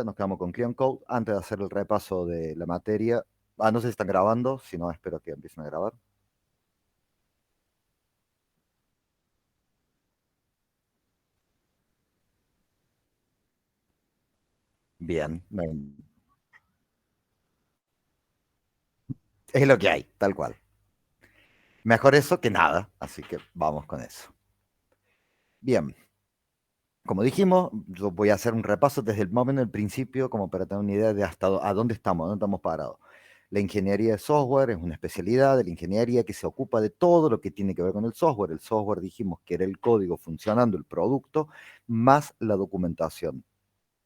nos quedamos con Clean Code. Antes de hacer el repaso de la materia, no sé si están grabando, si no, espero que empiecen a grabar. Bien, es lo que hay, tal cual. Mejor eso que nada, así que vamos con eso. Bien, como dijimos, yo voy a hacer un repaso desde el momento del principio, como para tener una idea de a dónde estamos parados. La ingeniería de software es una especialidad de la ingeniería que se ocupa de todo lo que tiene que ver con el software. El software dijimos que era el código funcionando, el producto, más la documentación.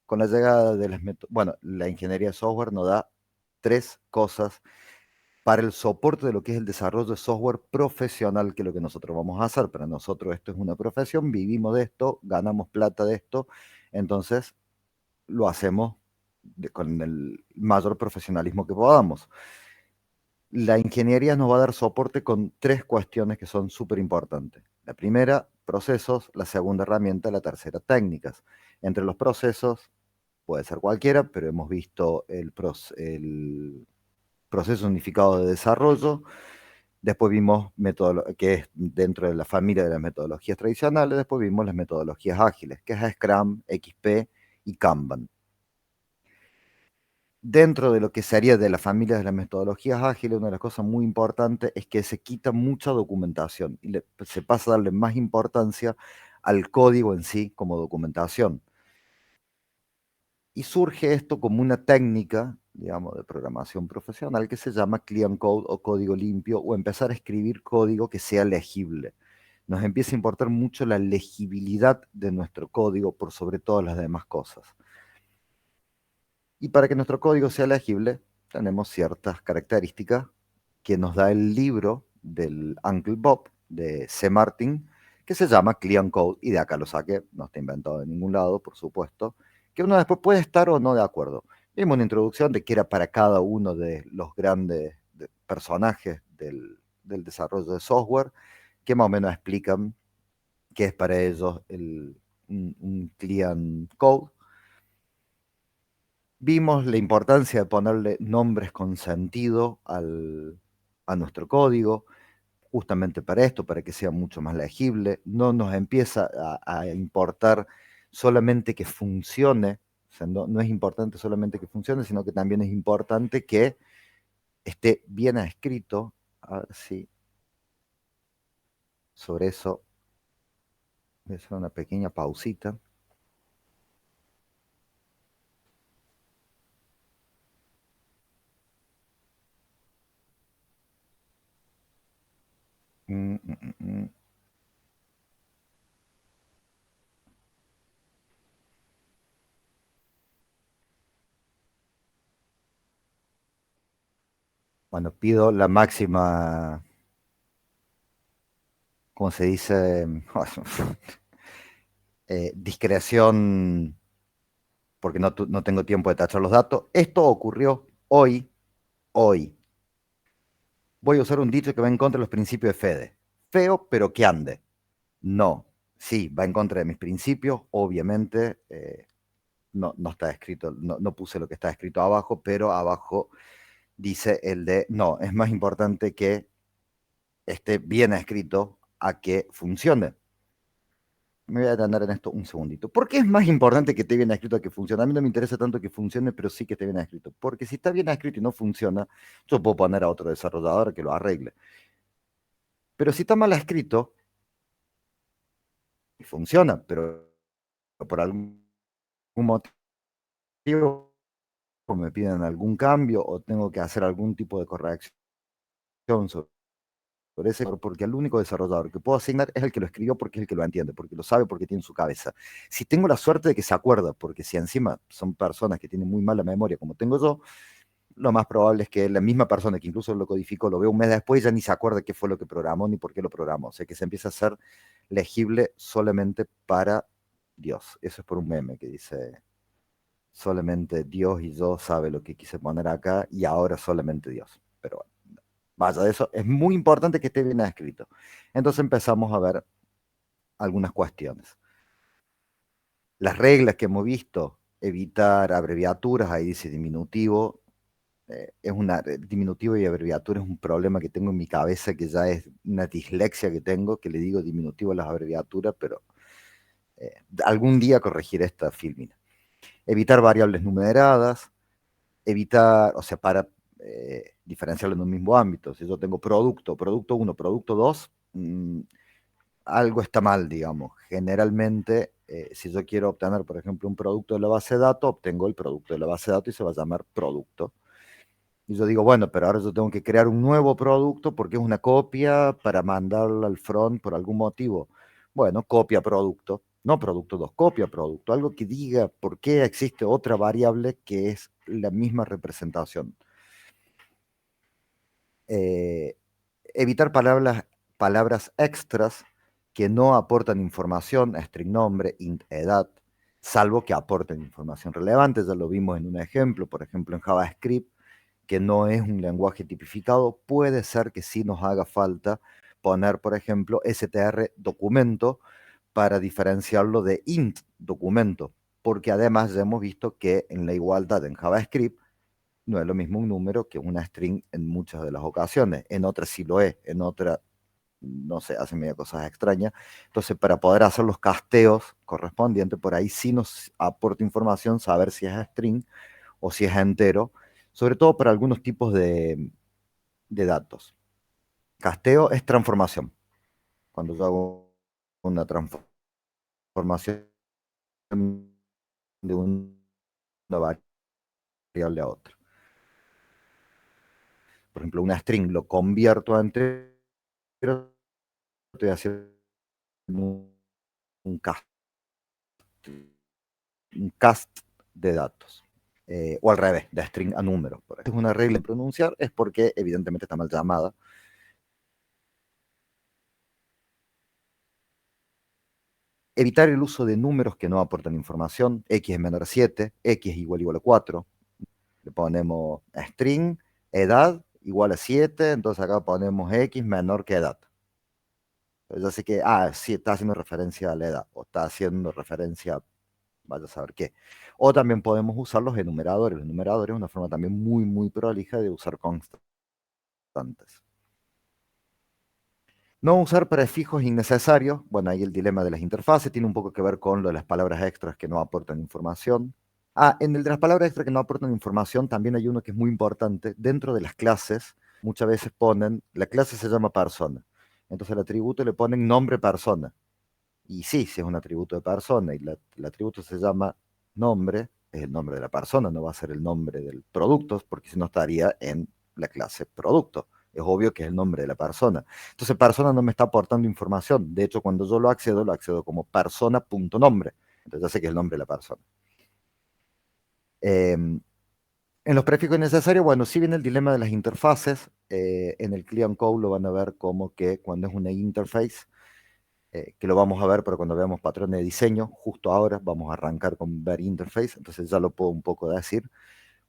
Con la llegada de bueno, la ingeniería de software nos da tres cosas para el soporte de lo que es el desarrollo de software profesional, que es lo que nosotros vamos a hacer. Para nosotros esto es una profesión, vivimos de esto, ganamos plata de esto, entonces lo hacemos con el mayor profesionalismo que podamos. La ingeniería nos va a dar soporte con tres cuestiones que son súper importantes. La primera, procesos; la segunda, herramienta; la tercera, técnicas. Entre los procesos, puede ser cualquiera, pero hemos visto el proceso unificado de desarrollo. Después vimos que es dentro de la familia de las metodologías tradicionales. Después vimos las metodologías ágiles, que es Scrum, XP y Kanban. Dentro de lo que sería de la familia de las metodologías ágiles, una de las cosas muy importantes es que se quita mucha documentación y se pasa a darle más importancia al código en sí como documentación. Y surge esto como una técnica, digamos, de programación profesional que se llama clean code o código limpio, o empezar a escribir código que sea legible. Nos empieza a importar mucho la legibilidad de nuestro código por sobre todas las demás cosas. Y para que nuestro código sea legible, tenemos ciertas características que nos da el libro del Uncle Bob de C. Martin, que se llama Clean Code, y de acá lo saqué, no está inventado de ningún lado, por supuesto, que uno después puede estar o no de acuerdo. Vimos una introducción de que era para cada uno de los grandes personajes del desarrollo de software, que más o menos explican qué es para ellos un Clean Code. Vimos la importancia de ponerle nombres con sentido a nuestro código, justamente para esto, para que sea mucho más legible. No nos empieza a importar solamente que funcione, o sea, no es importante solamente que funcione, sino que también es importante que esté bien escrito. A ver si sobre eso voy a hacer una pequeña pausita. Mm, mm, mm, mm. Bueno, pido la máxima, ¿cómo se dice? Discreción, porque no tengo tiempo de tachar los datos. Esto ocurrió hoy. Voy a usar un dicho que va en contra de los principios de Fede. Feo, pero que ande. No, sí, va en contra de mis principios, obviamente. No está escrito, no puse lo que está escrito abajo, pero abajo dice el de, no, es más importante que esté bien escrito a que funcione. Me voy a detener en esto un segundito. ¿Por qué es más importante que esté bien escrito a que funcione? A mí no me interesa tanto que funcione, pero sí que esté bien escrito. Porque si está bien escrito y no funciona, yo puedo poner a otro desarrollador que lo arregle. Pero si está mal escrito y funciona, pero por algún motivo me piden algún cambio o tengo que hacer algún tipo de corrección sobre ese, porque el único desarrollador que puedo asignar es el que lo escribió, porque es el que lo entiende, porque lo sabe, porque tiene en su cabeza. Si tengo la suerte de que se acuerda, porque si encima son personas que tienen muy mala memoria como tengo yo, lo más probable es que la misma persona que incluso lo codificó, lo vea un mes después, ya ni se acuerda qué fue lo que programó ni por qué lo programó. O sea, que se empieza a ser legible solamente para Dios. Eso es por un meme que dice, solamente Dios y yo sabe lo que quise poner acá, y ahora solamente Dios. Pero bueno, vaya de eso, es muy importante que esté bien escrito. Entonces empezamos a ver algunas cuestiones. Las reglas que hemos visto evitar abreviaturas, ahí dice diminutivo. Diminutivo y abreviatura es un problema que tengo en mi cabeza, que ya es una dislexia que tengo, que le digo diminutivo a las abreviaturas, pero algún día corregiré esta filmina. Evitar variables numeradas, evitar, o sea, para diferenciarlo en un mismo ámbito. Si yo tengo producto 1, producto 2, algo está mal, digamos. Generalmente, si yo quiero obtener, por ejemplo, un producto de la base de datos, obtengo el producto de la base de datos y se va a llamar producto. Y yo digo, bueno, pero ahora yo tengo que crear un nuevo producto porque es una copia para mandarla al front por algún motivo. Bueno, copia producto, no producto 2, copia producto, algo que diga por qué existe otra variable que es la misma representación. Eh, Evitar palabras extras que no aportan información, string nombre, int edad, salvo que aporten información relevante. Ya lo vimos en un ejemplo, por ejemplo en JavaScript, que no es un lenguaje tipificado, puede ser que sí nos haga falta poner, por ejemplo, str documento para diferenciarlo de int documento, porque además ya hemos visto que en la igualdad en JavaScript no es lo mismo un número que una string en muchas de las ocasiones, en otras sí lo es, en otras no sé, hacen medio cosas extrañas. Entonces, para poder hacer los casteos correspondientes, por ahí sí nos aporta información saber si es string o si es entero, sobre todo para algunos tipos de datos. Casteo es transformación. Cuando yo hago una transformación de una variable a otra. Por ejemplo, una string lo convierto a entero, estoy haciendo un cast, un cast de datos. O al revés, de string a número. Es una regla de pronunciar, es porque evidentemente está mal llamada. Evitar el uso de números que no aportan información. X es menor a 7, X es igual a 4. Le ponemos string, edad igual a 7, entonces acá ponemos X menor que edad. Entonces yo sé que, sí, está haciendo referencia a la edad, o está haciendo referencia a vaya a saber qué. O también podemos usar los enumeradores. Los enumeradores es una forma también muy, muy prolija de usar constantes. No usar prefijos innecesarios. Bueno, ahí el dilema de las interfaces tiene un poco que ver con lo de las palabras extras que no aportan información. En el de las palabras extras que no aportan información también hay uno que es muy importante. Dentro de las clases, muchas veces ponen, la clase se llama persona. Entonces al atributo le ponen nombre persona. Y sí, si es un atributo de persona y el atributo se llama nombre, es el nombre de la persona, no va a ser el nombre del producto, porque si no estaría en la clase producto. Es obvio que es el nombre de la persona. Entonces, persona no me está aportando información. De hecho, cuando yo lo accedo como persona.nombre. Entonces, ya sé que es el nombre de la persona. En los prefijos necesarios, bueno, sí viene el dilema de las interfaces. En el Clean Code lo van a ver como que cuando es una interface, que lo vamos a ver, pero cuando veamos patrones de diseño, justo ahora vamos a arrancar con ver interface, entonces ya lo puedo un poco decir.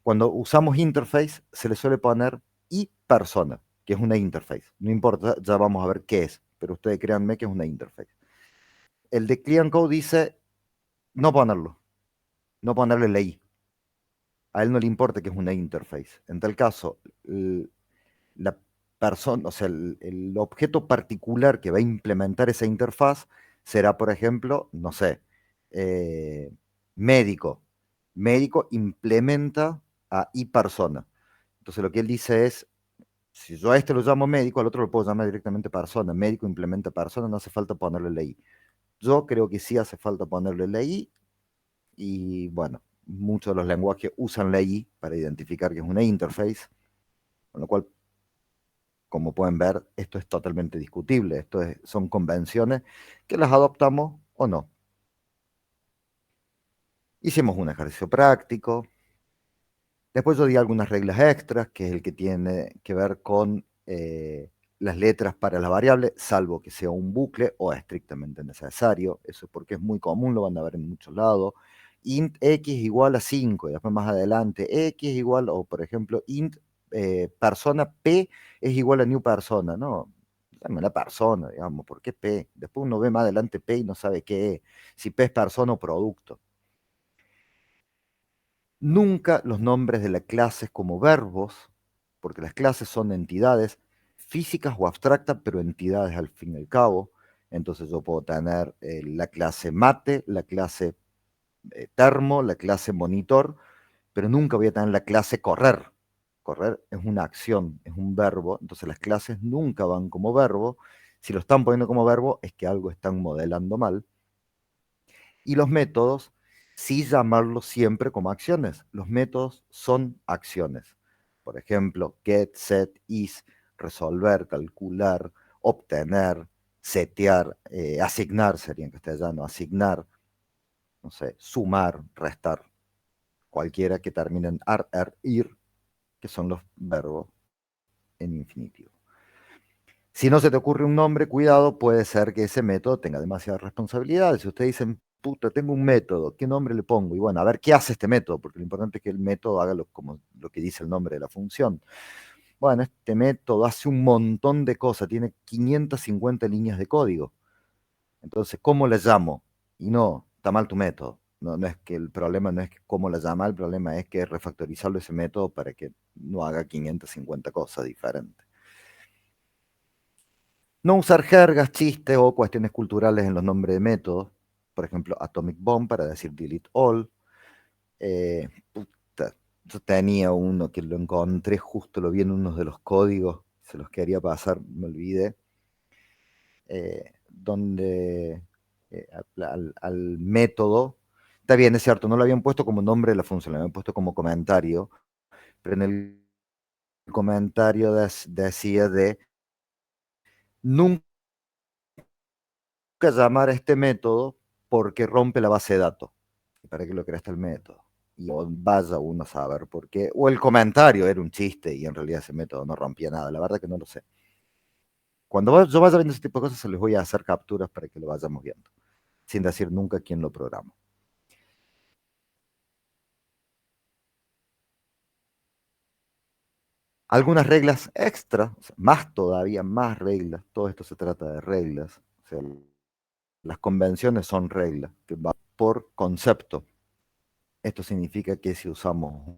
Cuando usamos interface, se le suele poner y persona, que es una interface. No importa, ya vamos a ver qué es, pero ustedes créanme que es una interface. El de Clean Code dice no ponerlo, no ponerle la i. A él no le importa que es una interface. En tal caso, la persona, o sea, el objeto particular que va a implementar esa interfaz será, por ejemplo, no sé, eh, médico. Médico implementa a y persona. Entonces lo que él dice es, si yo a este lo llamo médico, al otro lo puedo llamar directamente persona. Médico implementa persona, no hace falta ponerle la i. Yo creo que sí hace falta ponerle la i y bueno, muchos de los lenguajes usan la i para identificar que es una interface, con lo cual como pueden ver, esto es totalmente discutible. Son convenciones que las adoptamos o no. Hicimos un ejercicio práctico. Después yo di algunas reglas extras, que es el que tiene que ver con las letras para la variable, salvo que sea un bucle o estrictamente necesario. Eso es porque es muy común, lo van a ver en muchos lados. Int x igual a 5, y después más adelante x igual, o por ejemplo, int persona p es igual a new persona, ¿no? Dame la persona, digamos, ¿por qué p? Después uno ve más adelante p y no sabe qué es, si p es persona o producto. Nunca los nombres de las clases como verbos, porque las clases son entidades físicas o abstractas, pero entidades al fin y al cabo. Entonces yo puedo tener la clase mate, la clase termo, la clase monitor, pero nunca voy a tener la clase correr. Correr es una acción, es un verbo, entonces las clases nunca van como verbo. Si lo están poniendo como verbo es que algo están modelando mal. Y los métodos, sí llamarlos siempre como acciones. Los métodos son acciones. Por ejemplo, get, set, is, resolver, calcular, obtener, setear, asignar sería en castellano, asignar, no sé, sumar, restar, cualquiera que termine en ar, er, ir, que son los verbos en infinitivo. Si no se te ocurre un nombre, cuidado, puede ser que ese método tenga demasiadas responsabilidades. Si ustedes dicen, puta, tengo un método, ¿qué nombre le pongo? Y bueno, a ver qué hace este método, porque lo importante es que el método haga como lo que dice el nombre de la función. Bueno, este método hace un montón de cosas, tiene 550 líneas de código. Entonces, ¿cómo le llamo? Y no, está mal tu método. No, no es que el problema no es que cómo la llama, el problema es que refactorizarlo ese método para que no haga 550 cosas diferentes. No usar jergas, chistes o cuestiones culturales en los nombres de métodos. Por ejemplo, Atomic Bomb para decir delete all. Puta, yo tenía uno que lo encontré, justo lo vi en uno de los códigos, se los quería pasar, me olvidé, donde al método, está bien, es cierto, no lo habían puesto como nombre de la función, lo habían puesto como comentario, pero en el comentario decía de nunca llamar a este método porque rompe la base de datos. ¿Y para qué lo creaste el método? Y vaya uno a saber por qué. O el comentario era un chiste y en realidad ese método no rompía nada. La verdad que no lo sé. Cuando yo vaya viendo ese tipo de cosas, se les voy a hacer capturas para que lo vayamos viendo, sin decir nunca quién lo programa. Algunas reglas extra, o sea, más todavía, más reglas. Todo esto se trata de reglas. O sea, las convenciones son reglas que van por concepto. Esto significa que si usamos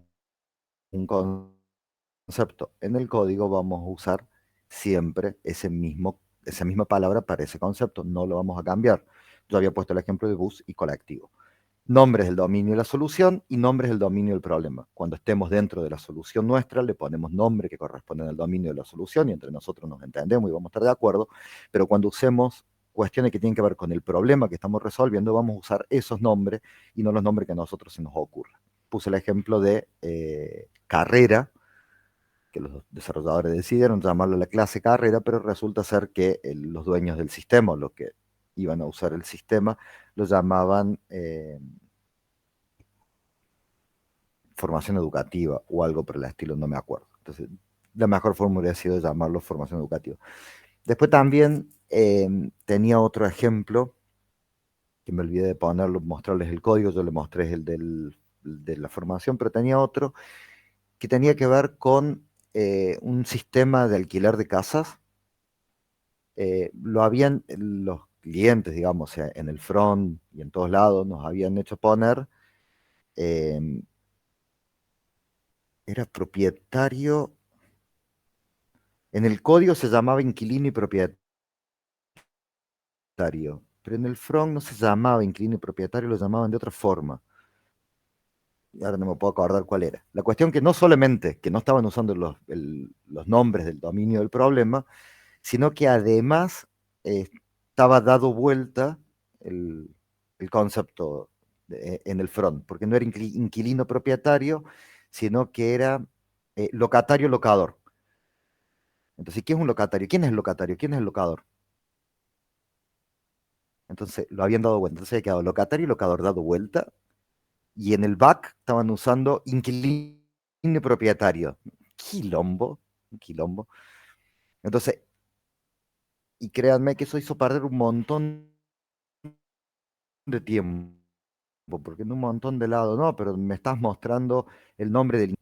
un concepto en el código, vamos a usar siempre esa misma palabra para ese concepto, no lo vamos a cambiar. Yo había puesto el ejemplo de bus y colectivo. Nombres del dominio de la solución y nombres del dominio del problema. Cuando estemos dentro de la solución nuestra, le ponemos nombre que corresponde al dominio de la solución y entre nosotros nos entendemos y vamos a estar de acuerdo, pero cuando usemos cuestiones que tienen que ver con el problema que estamos resolviendo, vamos a usar esos nombres y no los nombres que a nosotros se nos ocurra. Puse el ejemplo de carrera, que los desarrolladores decidieron llamarlo la clase carrera, pero resulta ser que los dueños del sistema, los que iban a usar el sistema, lo llamaban formación educativa o algo por el estilo, no me acuerdo. Entonces, la mejor forma hubiera sido llamarlo formación educativa. Después también tenía otro ejemplo, que me olvidé de ponerlo, mostrarles el código, yo le mostré el de la formación, pero tenía otro que tenía que ver con un sistema de alquiler de casas. Lo habían los clientes, digamos, en el front y en todos lados, nos habían hecho poner, eh, era propietario, en el código se llamaba inquilino y propietario, pero en el front no se llamaba inquilino y propietario, lo llamaban de otra forma. Y ahora no me puedo acordar cuál era. La cuestión que no solamente que no estaban usando los nombres del dominio del problema, sino que además estaba dado vuelta el, el concepto en el front, porque no era inquilino propietario, sino que era locatario locador. Entonces, ¿qué es un locatario? ¿Quién es el locatario? ¿Quién es el locador? Entonces, lo habían dado vuelta. Entonces, había quedado locatario y locador dado vuelta, y en el back estaban usando inquilino y propietario. Quilombo, un quilombo. Entonces, y créanme que eso hizo perder un montón de tiempo, porque en un montón de lados, no, pero me estás mostrando el nombre del...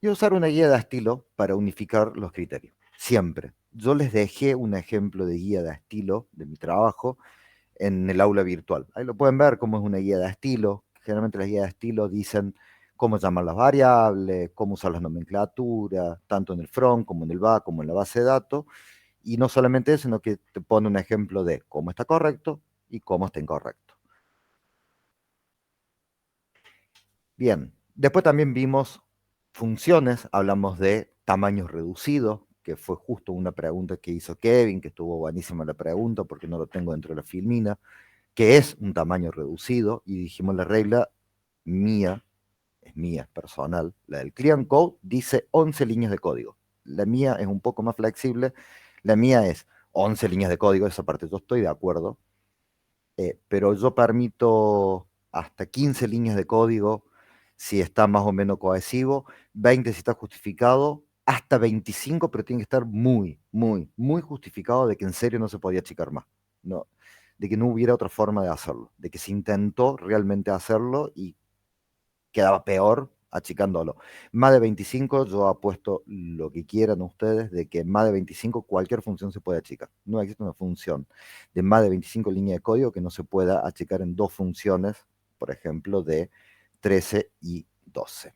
y usar una guía de estilo para unificar los criterios, siempre. Yo les dejé un ejemplo de guía de estilo de mi trabajo en el aula virtual. Ahí lo pueden ver cómo es una guía de estilo. Generalmente las guías de estilo dicen cómo llamar las variables, cómo usar las nomenclaturas, tanto en el front como en el back, como en la base de datos. Y no solamente eso, sino que te pone un ejemplo de cómo está correcto y cómo está incorrecto. Bien, después también vimos funciones, hablamos de tamaños reducidos, que fue justo una pregunta que hizo Kevin, que estuvo buenísima la pregunta porque no lo tengo dentro de la filmina, que es un tamaño reducido, y dijimos la regla mía, es mía, es personal, la del Clean Code dice 11 líneas de código. La mía es un poco más flexible, la mía es 11 líneas de código, esa parte yo estoy de acuerdo, pero yo permito hasta 15 líneas de código si está más o menos cohesivo, 20 si está justificado, hasta 25, pero tiene que estar muy, muy, muy justificado de que en serio no se podía achicar más. No, de que no hubiera otra forma de hacerlo, de que se intentó realmente hacerlo y quedaba peor achicándolo. Más de 25, yo apuesto lo que quieran ustedes, de que más de 25 cualquier función se puede achicar. No existe una función de más de 25 líneas de código que no se pueda achicar en dos funciones, por ejemplo, de 13 y 12,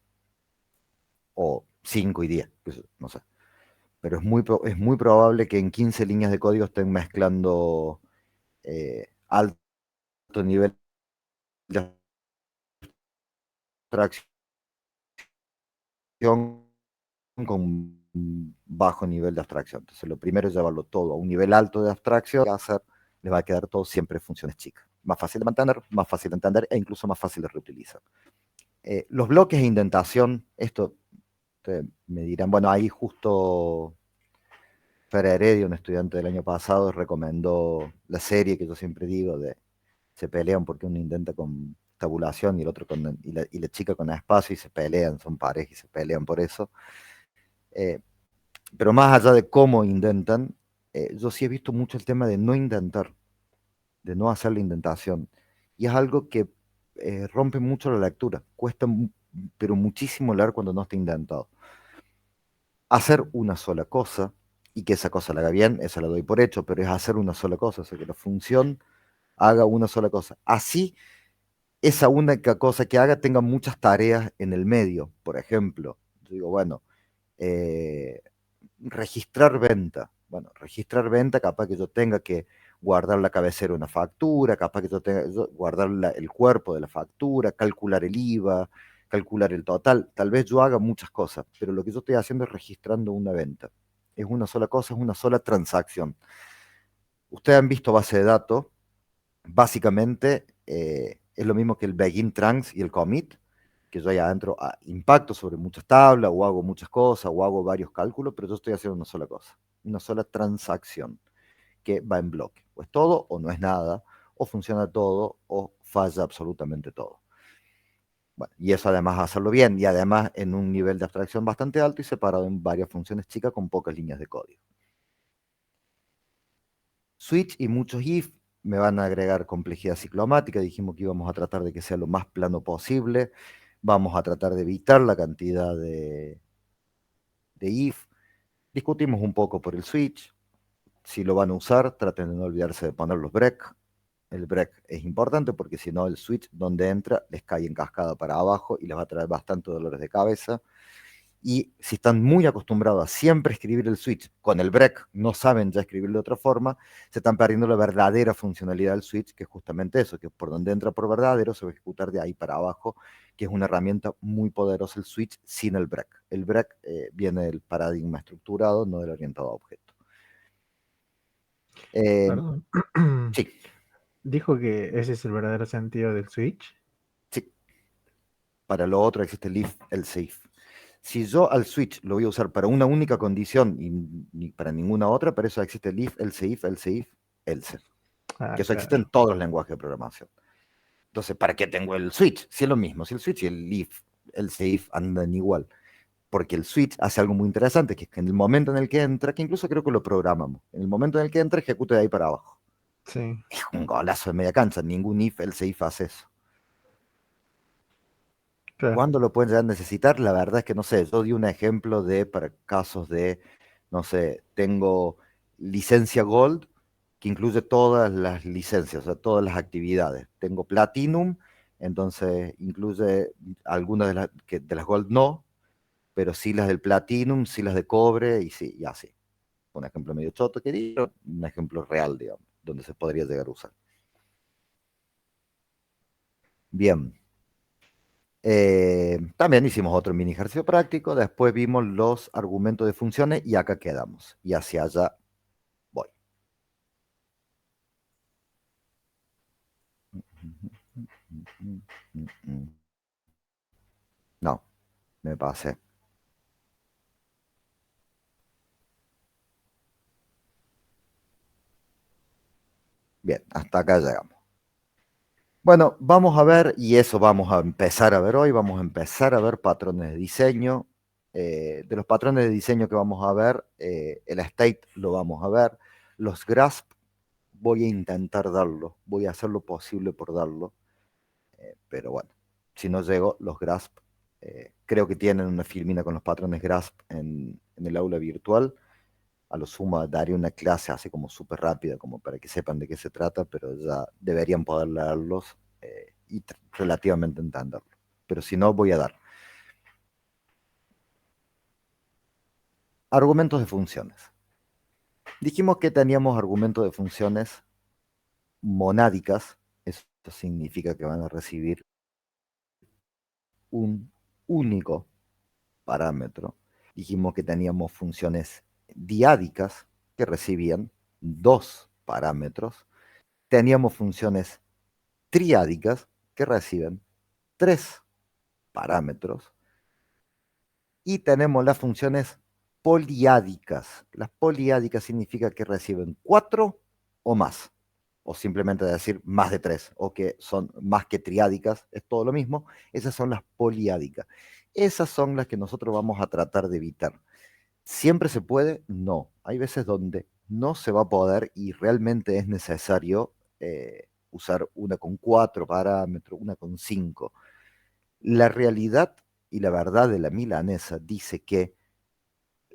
o 5 y 10, no sé. Pero es muy probable que en 15 líneas de código estén mezclando alto nivel de abstracción con bajo nivel de abstracción. Entonces, lo primero es llevarlo todo a un nivel alto de abstracción. Hacer, les va a quedar todo siempre funciones chicas. Más fácil de mantener, más fácil de entender e incluso más fácil de reutilizar. Los bloques de indentación, esto me dirán, bueno, ahí justo Fer Heredia, un estudiante del año pasado, recomendó la serie que yo siempre digo de se pelean porque uno intenta con tabulación y el otro y la chica con espacio y se pelean, son parejas y se pelean por eso. Eh, pero más allá de cómo intentan, yo sí he visto mucho el tema de no intentar, de no hacer la indentación. Y es algo que rompe mucho la lectura. Cuesta, pero muchísimo leer cuando no está intentado. Hacer una sola cosa y que esa cosa la haga bien, esa la doy por hecho, pero es hacer una sola cosa, o sea, que la función haga una sola cosa. Así, esa única cosa que haga tenga muchas tareas en el medio. Por ejemplo, yo digo, bueno, eh, registrar venta. Bueno, registrar venta, capaz que yo tenga que guardar la cabecera de una factura, capaz que yo tenga que guardar el cuerpo de la factura, calcular el IVA, calcular el total. Tal vez yo haga muchas cosas, pero lo que yo estoy haciendo es registrando una venta. Es una sola cosa, es una sola transacción. Ustedes han visto base de datos, básicamente es lo mismo que el begin trans y el commit, que yo ahí adentro impacto sobre muchas tablas o hago muchas cosas o hago varios cálculos, pero yo estoy haciendo una sola cosa, una sola transacción que va en bloque. O es todo o no es nada, o funciona todo o falla absolutamente todo. Bueno, y eso además hacerlo bien y además en un nivel de abstracción bastante alto y separado en varias funciones chicas con pocas líneas de código. Switch y muchos if me van a agregar complejidad ciclomática. Dijimos que íbamos a tratar de que sea lo más plano posible. Vamos a tratar de evitar la cantidad de if. Discutimos un poco por el switch. Si lo van a usar, traten de no olvidarse de poner los break. El break es importante porque si no, el switch donde entra les cae en cascada para abajo y les va a traer bastante dolores de cabeza. Y si están muy acostumbrados a siempre escribir el switch con el break, no saben ya escribirlo de otra forma, se están perdiendo la verdadera funcionalidad del switch, que es justamente eso, que por donde entra por verdadero se va a ejecutar de ahí para abajo, que es una herramienta muy poderosa el switch sin el break. El break viene del paradigma estructurado, no del orientado a objeto. Eh, Perdón. sí, Dijo que ese es el verdadero sentido del Switch. sí. Para lo otro existe el if, el if. Si yo al switch lo voy a usar para una única condición y ni para ninguna otra, para eso existe el if, el if, else. Que Ah, eso existe en claro. todos los lenguajes de programación. Entonces, ¿para qué tengo el switch? Si es lo mismo, si el switch y el if, el if andan igual. Porque el switch hace algo muy interesante, que es que en el momento en el que entra, que incluso creo que lo programamos, en el momento en el que entra, ejecuta de ahí para abajo. Sí. Es un golazo de media cancha, ningún if, el if hace eso. Claro. ¿Cuándo lo pueden llegar a necesitar? La verdad es que no sé. Yo di un ejemplo de para casos de, no sé, tengo licencia Gold que incluye todas las licencias, o sea, todas las actividades. Tengo Platinum, entonces incluye algunas de las Gold no, pero sí las del Platinum, sí las de cobre y sí, y así. Un ejemplo medio choto que digo, un ejemplo real, digamos, donde se podría llegar a usar. Bien. También hicimos otro mini ejercicio práctico, después vimos los argumentos de funciones y acá quedamos. Y hacia allá voy. No, me pasé. Bien, hasta acá llegamos. Bueno, vamos a ver, y eso vamos a empezar a ver hoy, vamos a empezar a ver patrones de diseño. De los patrones de diseño que vamos a ver, el state lo vamos a ver. Los grasp voy a intentar darlo, voy a hacer lo posible por darlo. Pero bueno, si no llego, los grasp, creo que tienen una filmina con los patrones grasp en el aula virtual. A lo sumo daré una clase así como súper rápida, como para que sepan de qué se trata, pero ya deberían poder leerlos y relativamente entenderlo. Pero si no, voy a dar. Argumentos de funciones. Dijimos que teníamos argumentos de funciones monádicas. Eso significa que van a recibir un único parámetro. Dijimos que teníamos funciones diádicas que recibían dos parámetros. Teníamos funciones triádicas que reciben tres parámetros. Y tenemos las funciones poliádicas. Las poliádicas significa que reciben cuatro o más. O simplemente decir más de tres, o que son más que triádicas, es todo lo mismo. Esas son las poliádicas. Esas son las que nosotros vamos a tratar de evitar. ¿Siempre se puede? No. Hay veces donde no se va a poder y realmente es necesario usar una con cuatro parámetros, una con cinco. La realidad y la verdad de la milanesa dice que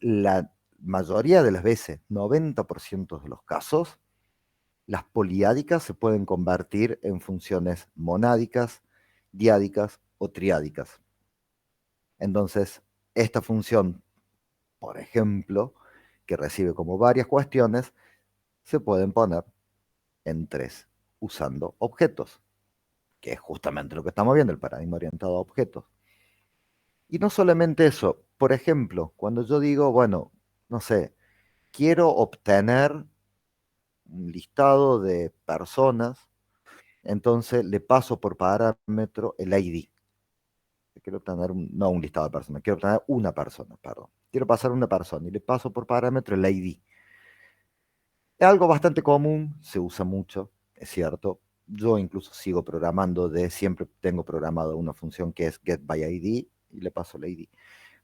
la mayoría de las veces, 90% de los casos, las poliádicas se pueden convertir en funciones monádicas, diádicas o triádicas. Entonces, esta función, por ejemplo, que recibe como varias cuestiones, se pueden poner en tres usando objetos, que es justamente lo que estamos viendo, el paradigma orientado a objetos. Y no solamente eso, por ejemplo, cuando yo digo, bueno, no sé, quiero obtener un listado de personas, entonces le paso por parámetro el ID. Quiero obtener, no un listado de personas, quiero obtener una persona, perdón. Quiero pasar una persona y le paso por parámetro el ID. Es algo bastante común, se usa mucho, es cierto. Yo incluso sigo programando siempre tengo programado una función que es getById y le paso el ID.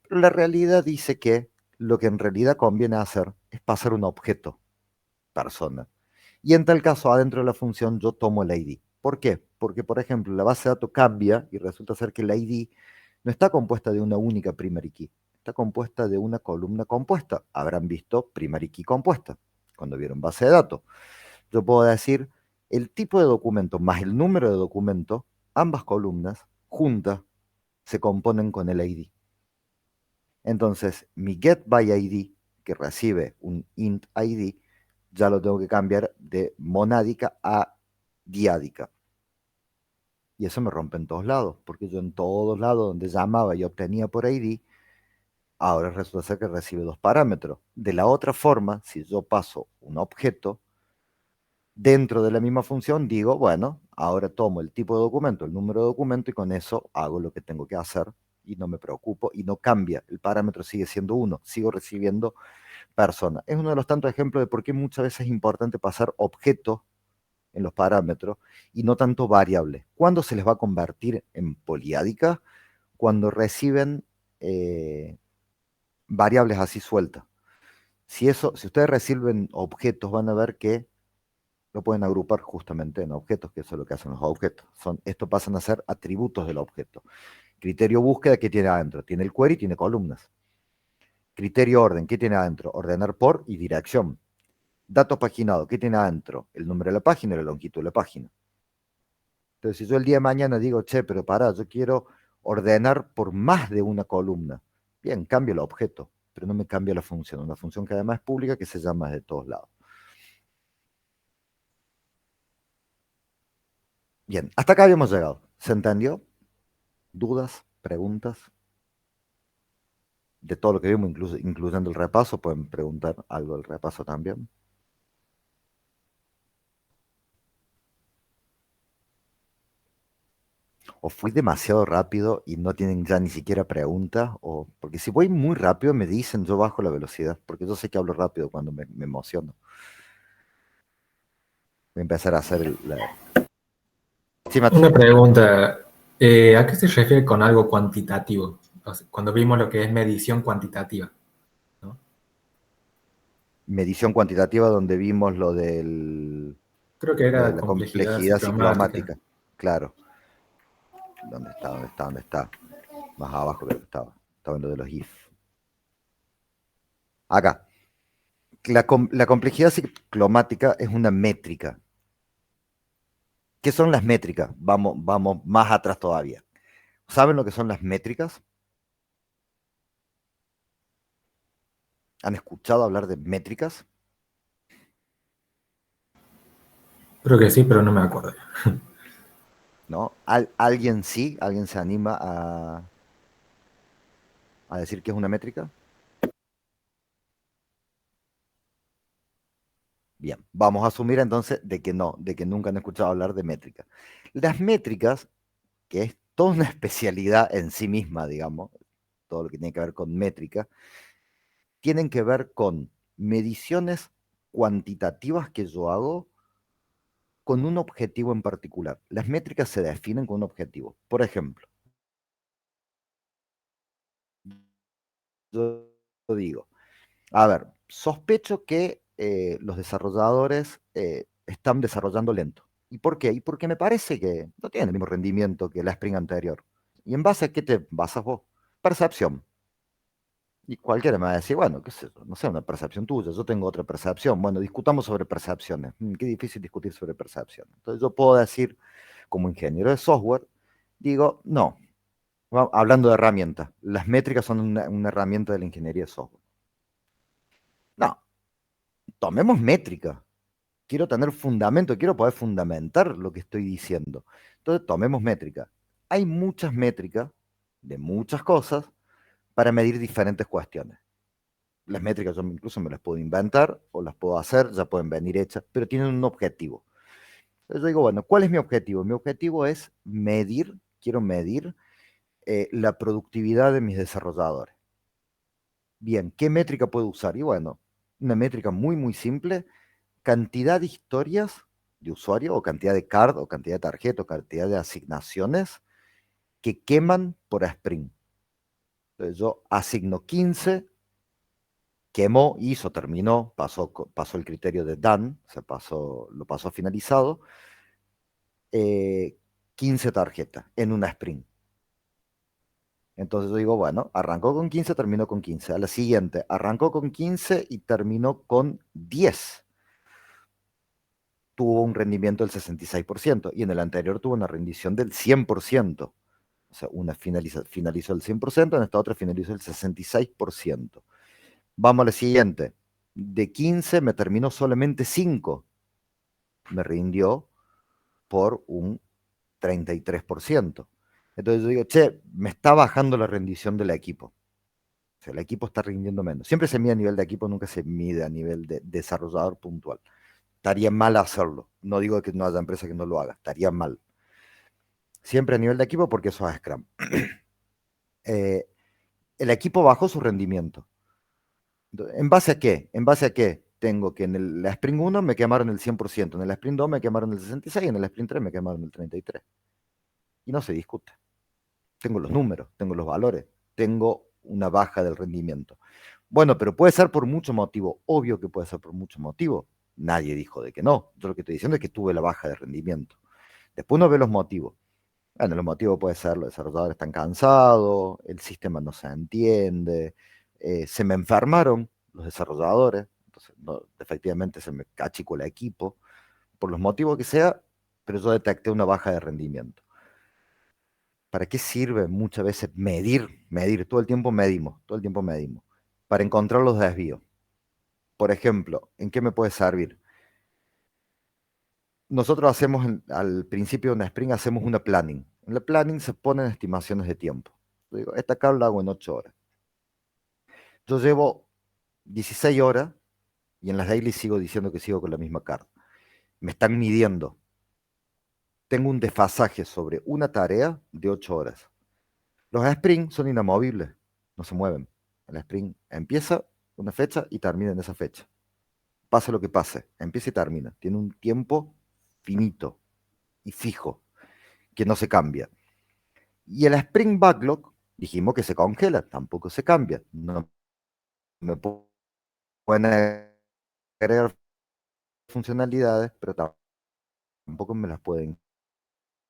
Pero la realidad dice que lo que en realidad conviene hacer es pasar un objeto, persona. Y en tal caso, adentro de la función yo tomo el ID. ¿Por qué? Porque, por ejemplo, la base de datos cambia y resulta ser que el ID no está compuesta de una única primary key, está compuesta de una columna compuesta. Habrán visto primary key compuesta cuando vieron base de datos. Yo puedo decir el tipo de documento más el número de documento, ambas columnas juntas se componen con el ID. Entonces, mi getById, que recibe un int ID, ya lo tengo que cambiar de monádica a diádica. Y eso me rompe en todos lados, porque yo en todos lados donde llamaba y obtenía por ID, ahora resulta ser que recibe dos parámetros. De la otra forma, si yo paso un objeto dentro de la misma función, digo, bueno, ahora tomo el tipo de documento, el número de documento y con eso hago lo que tengo que hacer y no me preocupo y no cambia. El parámetro sigue siendo uno, sigo recibiendo persona. Es uno de los tantos ejemplos de por qué muchas veces es importante pasar objetos en los parámetros y no tanto variables. ¿Cuándo se les va a convertir en poliádica? Cuando reciben variables así sueltas. Si ustedes reciben objetos, van a ver que lo pueden agrupar justamente en objetos, que eso es lo que hacen los objetos. Esto pasan a ser atributos del objeto. Criterio búsqueda, ¿qué tiene adentro? Tiene el query, tiene columnas. Criterio orden, ¿qué tiene adentro? Ordenar por y dirección. Datos paginados, ¿qué tiene adentro? El número de la página y la longitud de la página. Entonces, si yo el día de mañana digo, che, pero pará, yo quiero ordenar por más de una columna, bien, cambio el objeto, pero no me cambia la función. Una función que además es pública que se llama de todos lados. Bien, hasta acá habíamos llegado. ¿Se entendió? ¿Dudas? ¿Preguntas? De todo lo que vimos, incluyendo el repaso, pueden preguntar algo del repaso también. O fui demasiado rápido y no tienen ya ni siquiera preguntas, o porque si voy muy rápido me dicen, yo bajo la velocidad, porque yo sé que hablo rápido cuando me emociono. Voy a empezar a hacer Sí, Mati. Una pregunta, ¿a qué se refiere con algo cuantitativo? O sea, cuando vimos lo que es medición cuantitativa, ¿no? Medición cuantitativa donde vimos Creo que lo de era la complejidad complejidad ciclomática. ciclomática. Claro. ¿Dónde está? ¿Dónde está? ¿Dónde está? Más abajo creo que estaba. Estaba en lo de los if. Acá. La complejidad ciclomática es una métrica. ¿Qué son las métricas? Vamos más atrás todavía. ¿Saben lo que son las métricas? ¿Han escuchado hablar de métricas? Creo que sí, pero no me acuerdo. ¿No? ¿Alguien sí? ¿Alguien se anima a decir que es una métrica? Bien, vamos a asumir entonces de que no, de que nunca han escuchado hablar de métricas. Las métricas, que es toda una especialidad en sí misma, digamos, todo lo que tiene que ver con métrica, tienen que ver con mediciones cuantitativas que yo hago con un objetivo en particular. Las métricas se definen con un objetivo. Por ejemplo, yo digo, a ver, sospecho que los desarrolladores están desarrollando lento. ¿Y por qué? Y porque me parece que no tienen el mismo rendimiento que la Spring anterior. ¿Y en base a qué te basas vos? Percepción. Y cualquiera me va a decir, bueno, qué sé yo, no sé, una percepción tuya, yo tengo otra percepción. Bueno, discutamos sobre percepciones. Qué difícil discutir sobre percepciones. Entonces yo puedo decir, como ingeniero de software, digo, no, hablando de herramientas, las métricas son una herramienta de la ingeniería de software. No, tomemos métrica. Quiero tener fundamento, quiero poder fundamentar lo que estoy diciendo. Entonces, tomemos métrica. Hay muchas métricas de muchas cosas para medir diferentes cuestiones. Las métricas yo incluso me las puedo inventar o las puedo hacer, ya pueden venir hechas, pero tienen un objetivo. Entonces yo digo, bueno, ¿cuál es mi objetivo? Mi objetivo es medir, quiero medir la productividad de mis desarrolladores. Bien, ¿qué métrica puedo usar? Y bueno, una métrica muy, muy simple, cantidad de historias de usuario o cantidad de card o cantidad de tarjeta o cantidad de asignaciones que queman por sprint. Entonces yo asigno 15, quemó, hizo, terminó, pasó el criterio de done, lo pasó finalizado, 15 tarjetas en una sprint. Entonces yo digo, bueno, arrancó con 15, terminó con 15. A la siguiente, arrancó con 15 y terminó con 10. Tuvo un rendimiento del 66% y en el anterior tuvo una rendición del 100%. O sea, una finalizó el 100%, en esta otra finalizó el 66%. Vamos a la siguiente. De 15 me terminó solamente 5. Me rindió por un 33%. Entonces yo digo, che, me está bajando la rendición del equipo. O sea, el equipo está rindiendo menos. Siempre se mide a nivel de equipo, nunca se mide a nivel de desarrollador puntual. Estaría mal hacerlo. No digo que no haya empresa que no lo haga, estaría mal. Siempre a nivel de equipo porque eso es Scrum. Eh, el equipo bajó su rendimiento. ¿En base a qué? ¿En base a qué? Tengo que la Sprint 1 me quemaron el 100%, en el Sprint 2 me quemaron el 66% y en el Sprint 3 me quemaron el 33%. Y no se discute. Tengo los números, tengo los valores, tengo una baja del rendimiento. Bueno, pero puede ser por mucho motivo. Obvio que puede ser por mucho motivo. Nadie dijo de que no. Yo lo que estoy diciendo es que tuve la baja de rendimiento. Después uno ve los motivos. Bueno, los motivos pueden ser los desarrolladores están cansados, el sistema no se entiende, se me enfermaron los desarrolladores. Entonces, efectivamente se me achicó el equipo, por los motivos que sea, pero yo detecté una baja de rendimiento. ¿Para qué sirve muchas veces medir? Todo el tiempo medimos, para encontrar los desvíos. Por ejemplo, ¿en qué me puede servir? Nosotros hacemos, al principio de una sprint, hacemos una planning. En la planning se ponen estimaciones de tiempo. Yo digo, esta acá la hago en 8 horas. Yo llevo 16 horas y en las daily sigo diciendo que sigo con la misma carga. Me están midiendo. Tengo un desfasaje sobre una tarea de 8 horas. Los sprints son inamovibles, no se mueven. El sprint empieza una fecha y termina en esa fecha. Pase lo que pase, empieza y termina. Tiene un tiempo finito y fijo, que no se cambia. Y el sprint backlog, dijimos que se congela, tampoco se cambia. No me pueden agregar funcionalidades, pero tampoco me las pueden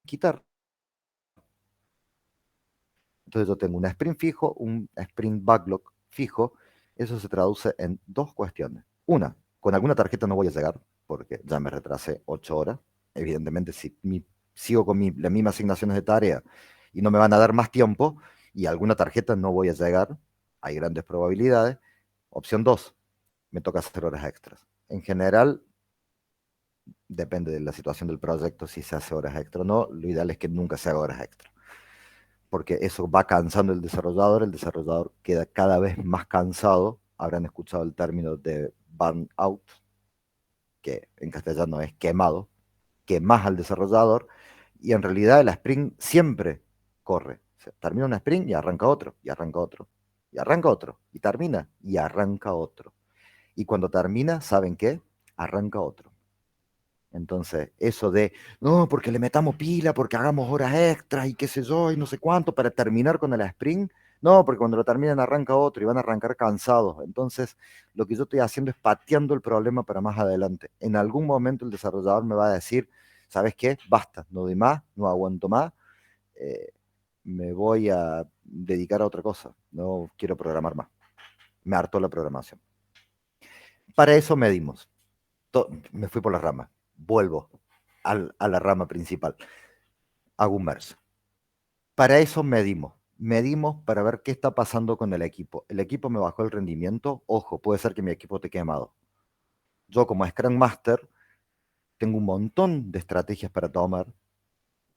quitar. Entonces yo tengo un sprint fijo, un sprint backlog fijo. Eso se traduce en dos cuestiones. Una, con alguna tarjeta no voy a llegar, porque ya me retrasé 8 horas. Evidentemente, si sigo con las mismas asignaciones de tarea y no me van a dar más tiempo, y alguna tarjeta no voy a llegar, hay grandes probabilidades. Opción 2, me toca hacer horas extras. En general, depende de la situación del proyecto, si se hace horas extras o no. Lo ideal es que nunca se haga horas extras, porque eso va cansando el desarrollador queda cada vez más cansado. Habrán escuchado el término de burnout, que en castellano es quemado, quemas al desarrollador, y en realidad el sprint siempre corre. O sea, termina un sprint y arranca otro, y arranca otro, y arranca otro, y termina, y arranca otro. Y cuando termina, ¿saben qué? Arranca otro. Entonces, eso de, no, porque le metamos pila, porque hagamos horas extras y qué sé yo, y no sé cuánto, para terminar con el sprint, no, porque cuando lo terminan arranca otro y van a arrancar cansados. Entonces, lo que yo estoy haciendo es pateando el problema para más adelante. En algún momento el desarrollador me va a decir, ¿sabes qué? Basta, no doy más, no aguanto más, eh, me voy a dedicar a otra cosa, no quiero programar más. Me hartó la programación. Para eso medimos. Me fui por la rama, vuelvo a la rama principal, hago un verso. Para eso medimos para ver qué está pasando con el equipo. El equipo me bajó el rendimiento, ojo, puede ser que mi equipo esté quemado. Yo como Scrum Master tengo un montón de estrategias para tomar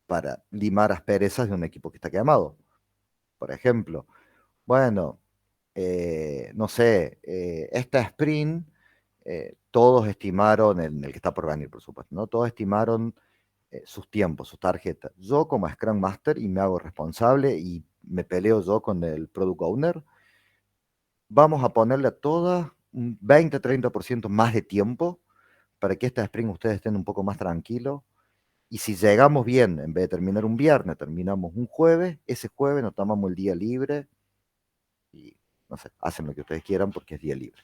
para limar asperezas de un equipo que está quemado. Por ejemplo, bueno, no sé, esta sprint, todos estimaron, en el que está por venir, por supuesto, ¿no? Todos estimaron sus tiempos, sus tarjetas. Yo como Scrum Master, y me hago responsable y me peleo yo con el Product Owner, vamos a ponerle a todas un 20-30% más de tiempo para que esta sprint ustedes estén un poco más tranquilos. Y si llegamos bien, en vez de terminar un viernes, terminamos un jueves, ese jueves nos tomamos el día libre y, no sé, hacen lo que ustedes quieran porque es día libre,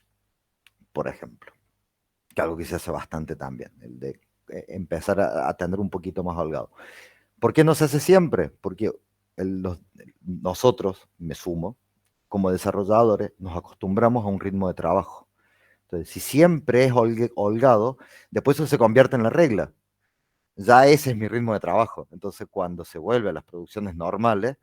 por ejemplo. Que algo que se hace bastante también, el de empezar a tener un poquito más holgado. ¿Por qué no se hace siempre? Porque nosotros, me sumo, como desarrolladores, nos acostumbramos a un ritmo de trabajo. Entonces, si siempre es holgado, después eso se convierte en la regla. Ya ese es mi ritmo de trabajo. Entonces, cuando se vuelve a las producciones normales,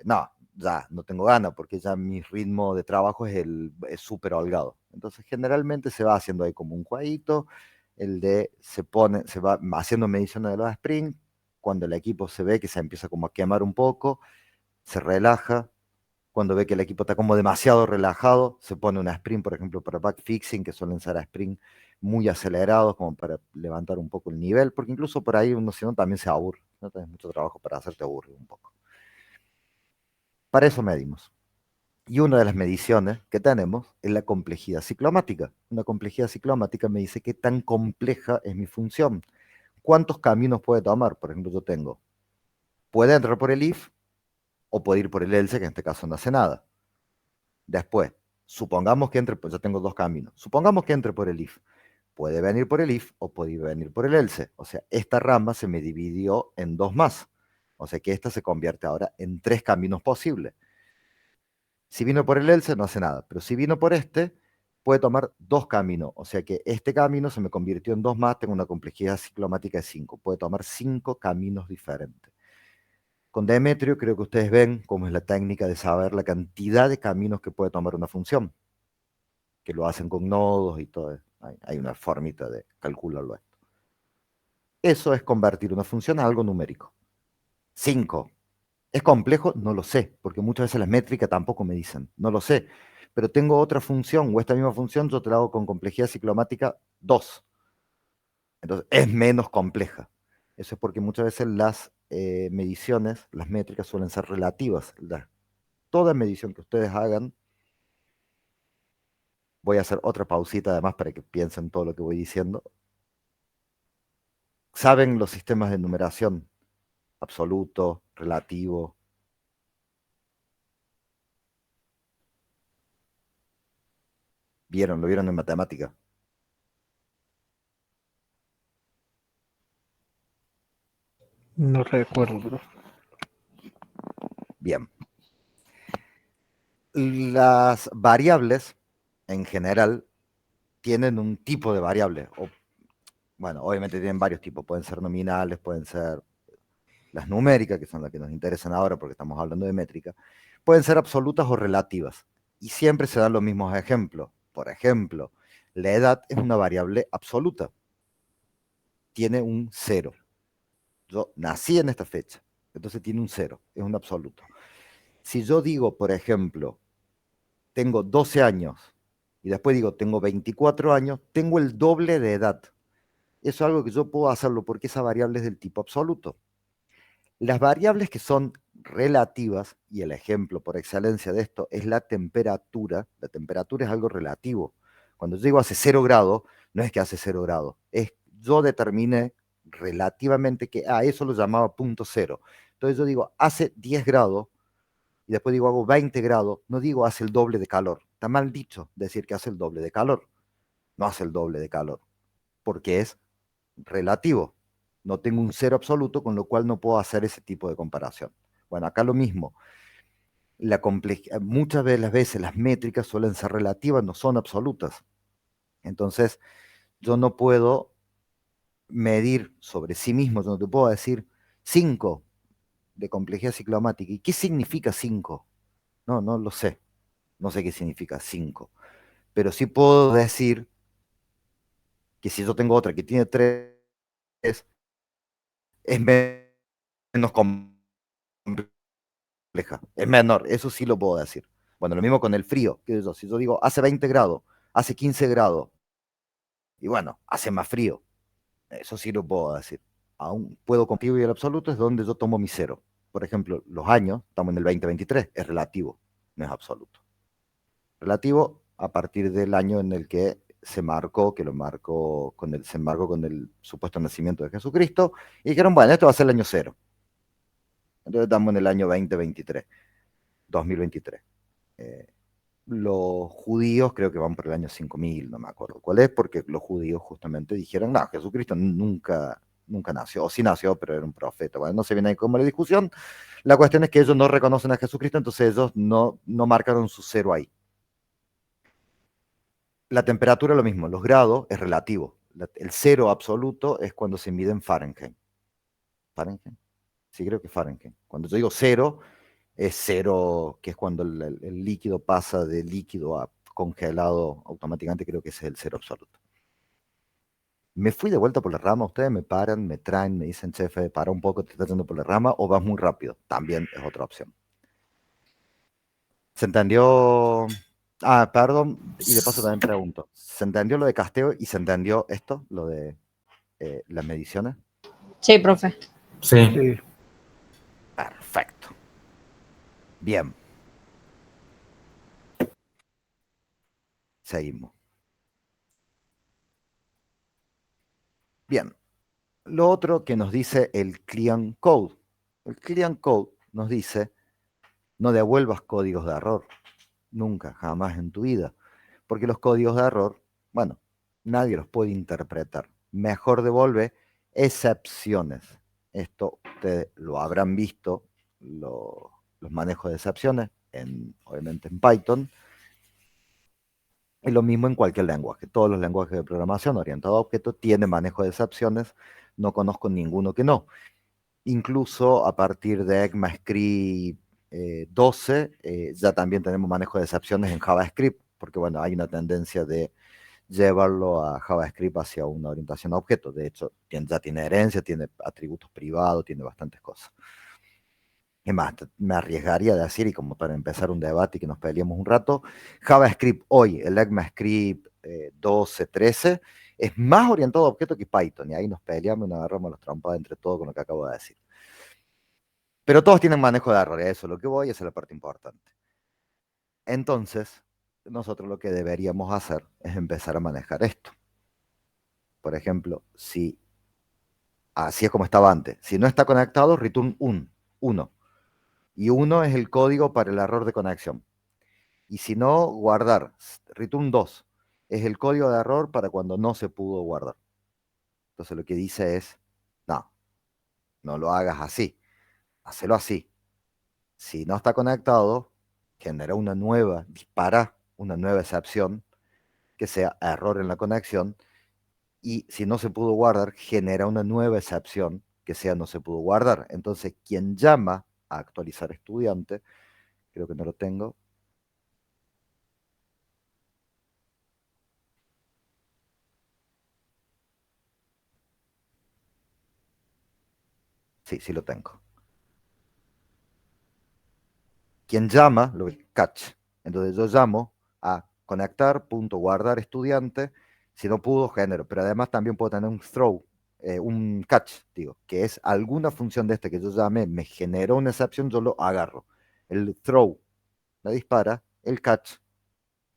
no, ya no tengo ganas porque ya mi ritmo de trabajo es súper holgado. Entonces, generalmente se va haciendo ahí como un jueguito, se va haciendo mediciones de los sprints. Cuando el equipo se ve que se empieza como a quemar un poco, se relaja. Cuando ve que el equipo está como demasiado relajado, se pone una sprint, por ejemplo, para backfixing, que suelen ser sprint muy acelerados, como para levantar un poco el nivel, porque incluso por ahí uno si no también se aburre, no tienes mucho trabajo para hacer, te aburre un poco. Para eso medimos. Y una de las mediciones que tenemos es la complejidad ciclomática. Una complejidad ciclomática me dice qué tan compleja es mi función. ¿Cuántos caminos puede tomar? Por ejemplo, yo tengo, puede entrar por el if o puede ir por el else, que en este caso no hace nada. Después, supongamos que entre, pues yo tengo dos caminos. Supongamos que entre por el if. Puede venir por el if o puede venir por el else. O sea, esta rama se me dividió en dos más. O sea que esta se convierte ahora en tres caminos posibles. Si vino por el else, no hace nada. Pero si vino por este, puede tomar 2 caminos, o sea que este camino se me convirtió en 2 más, tengo una complejidad ciclomática de 5, puede tomar 5 caminos diferentes. Con Demetrio creo que ustedes ven cómo es la técnica de saber la cantidad de caminos que puede tomar una función, que lo hacen con nodos y todo. Hay una formita de calcularlo esto. Eso es convertir una función a algo numérico. 5. ¿Es complejo? No lo sé, porque muchas veces las métricas tampoco me dicen, no lo sé. Pero tengo otra función, o esta misma función yo te la hago con complejidad ciclomática 2. Entonces es menos compleja. Eso es porque muchas veces las mediciones, las métricas suelen ser relativas. Toda medición que ustedes hagan, voy a hacer otra pausita además para que piensen todo lo que voy diciendo. ¿Saben los sistemas de numeración? Absoluto, relativo. ¿Lo vieron en matemática? No recuerdo, bro. Bien. Las variables, en general, tienen un tipo de variable. Bueno, obviamente tienen varios tipos. Pueden ser nominales, pueden ser las numéricas, que son las que nos interesan ahora porque estamos hablando de métrica. Pueden ser absolutas o relativas. Y siempre se dan los mismos ejemplos. Por ejemplo, la edad es una variable absoluta. Tiene un 0. Yo nací en esta fecha. Entonces tiene un 0. Es un absoluto. Si yo digo, por ejemplo, tengo 12 años y después digo, tengo 24 años, tengo el doble de edad. Eso es algo que yo puedo hacerlo porque esa variable es del tipo absoluto. Las variables que son relativas, y el ejemplo por excelencia de esto es la temperatura es algo relativo. Cuando yo digo hace 0 grados, no es que hace 0 grados, es yo determiné relativamente que a eso lo llamaba punto cero. Entonces yo digo hace 10 grados, y después digo hago 20 grados, no digo hace el doble de calor. Está mal dicho decir que hace el doble de calor. No hace el doble de calor, porque es relativo. No tengo un cero absoluto, con lo cual no puedo hacer ese tipo de comparación. Bueno, acá lo mismo. Muchas de las veces las métricas suelen ser relativas, no son absolutas. Entonces, yo no puedo medir sobre sí mismo, yo no te puedo decir 5 de complejidad ciclomática. ¿Y qué significa 5? No lo sé. No sé qué significa 5. Pero sí puedo decir que si yo tengo otra que tiene 3, es menos compleja, es menor, eso sí lo puedo decir. Bueno, lo mismo con el frío, si yo digo hace 20 grados, hace 15 grados, y bueno, hace más frío, eso sí lo puedo decir. Aún puedo contigo y el absoluto es donde yo tomo mi cero. Por ejemplo, los años, estamos en el 2023, es relativo, no es absoluto. Relativo a partir del año en el que se marcó, se marcó con el supuesto nacimiento de Jesucristo, y dijeron, bueno, esto va a ser el año cero. Entonces estamos en el año 2023. Los judíos creo que van por el año 5000, no me acuerdo cuál es, porque los judíos justamente dijeron, no, Jesucristo nunca nació, o sí nació, pero era un profeta. Bueno, no se viene ahí como la discusión. La cuestión es que ellos no reconocen a Jesucristo, entonces ellos no marcaron su cero ahí. La temperatura es lo mismo, los grados es relativo. El cero absoluto es cuando se mide en Fahrenheit. ¿Fahrenheit? Sí, creo que Fahrenheit. Cuando yo digo cero, es cero, que es cuando el líquido pasa de líquido a congelado automáticamente, creo que ese es el cero absoluto. Me fui de vuelta por la rama, ustedes me paran, me traen, me dicen, chefe, para un poco, te estás yendo por la rama, o vas muy rápido. También es otra opción. ¿Se entendió? Ah, perdón, y de paso también pregunto, ¿se entendió lo de casteo y se entendió esto, lo de las mediciones? Sí, profe. Sí. Sí. Perfecto. Bien. Seguimos. Bien. Lo otro que nos dice el Clean Code. El Clean Code nos dice, no devuelvas códigos de error. Nunca, jamás en tu vida. Porque los códigos de error, bueno, nadie los puede interpretar. Mejor devuelve excepciones. Esto ustedes lo habrán visto, los manejos de excepciones, obviamente en Python. Y lo mismo en cualquier lenguaje. Todos los lenguajes de programación orientados a objetos tienen manejo de excepciones. No conozco ninguno que no. Incluso a partir de ECMAScript 12, ya también tenemos manejo de excepciones en JavaScript, porque bueno, hay una tendencia de llevarlo a JavaScript hacia una orientación a objetos. De hecho, ya tiene herencia, tiene atributos privados, tiene bastantes cosas. Es más, me arriesgaría a decir, y como para empezar un debate y que nos peleemos un rato, JavaScript hoy, el ECMAScript 12, 13, es más orientado a objetos que Python, y ahí nos peleamos y nos agarramos los trompadas entre todo con lo que acabo de decir. Pero todos tienen manejo de errores, eso es lo que voy, esa es la parte importante. Entonces, nosotros lo que deberíamos hacer es empezar a manejar esto. Por ejemplo, si así es como estaba antes, si no está conectado, return 1. Y 1 es el código para el error de conexión. Y si no, guardar, return 2 es el código de error para cuando no se pudo guardar. Entonces lo que dice es, no, no lo hagas así, hacelo así. Si no está conectado, dispara una nueva excepción que sea error en la conexión, y si no se pudo guardar, genera una nueva excepción que sea no se pudo guardar. Entonces, quien llama a actualizar estudiante, creo que no lo tengo. Sí, sí lo tengo. Quien llama, lo catch. Entonces yo llamo a conectar, punto, guardar estudiante. Si no pudo, género. Pero además también puedo tener un throw, un catch, digo, que es alguna función de este que yo llame, me generó una excepción, yo lo agarro. El throw la dispara, el catch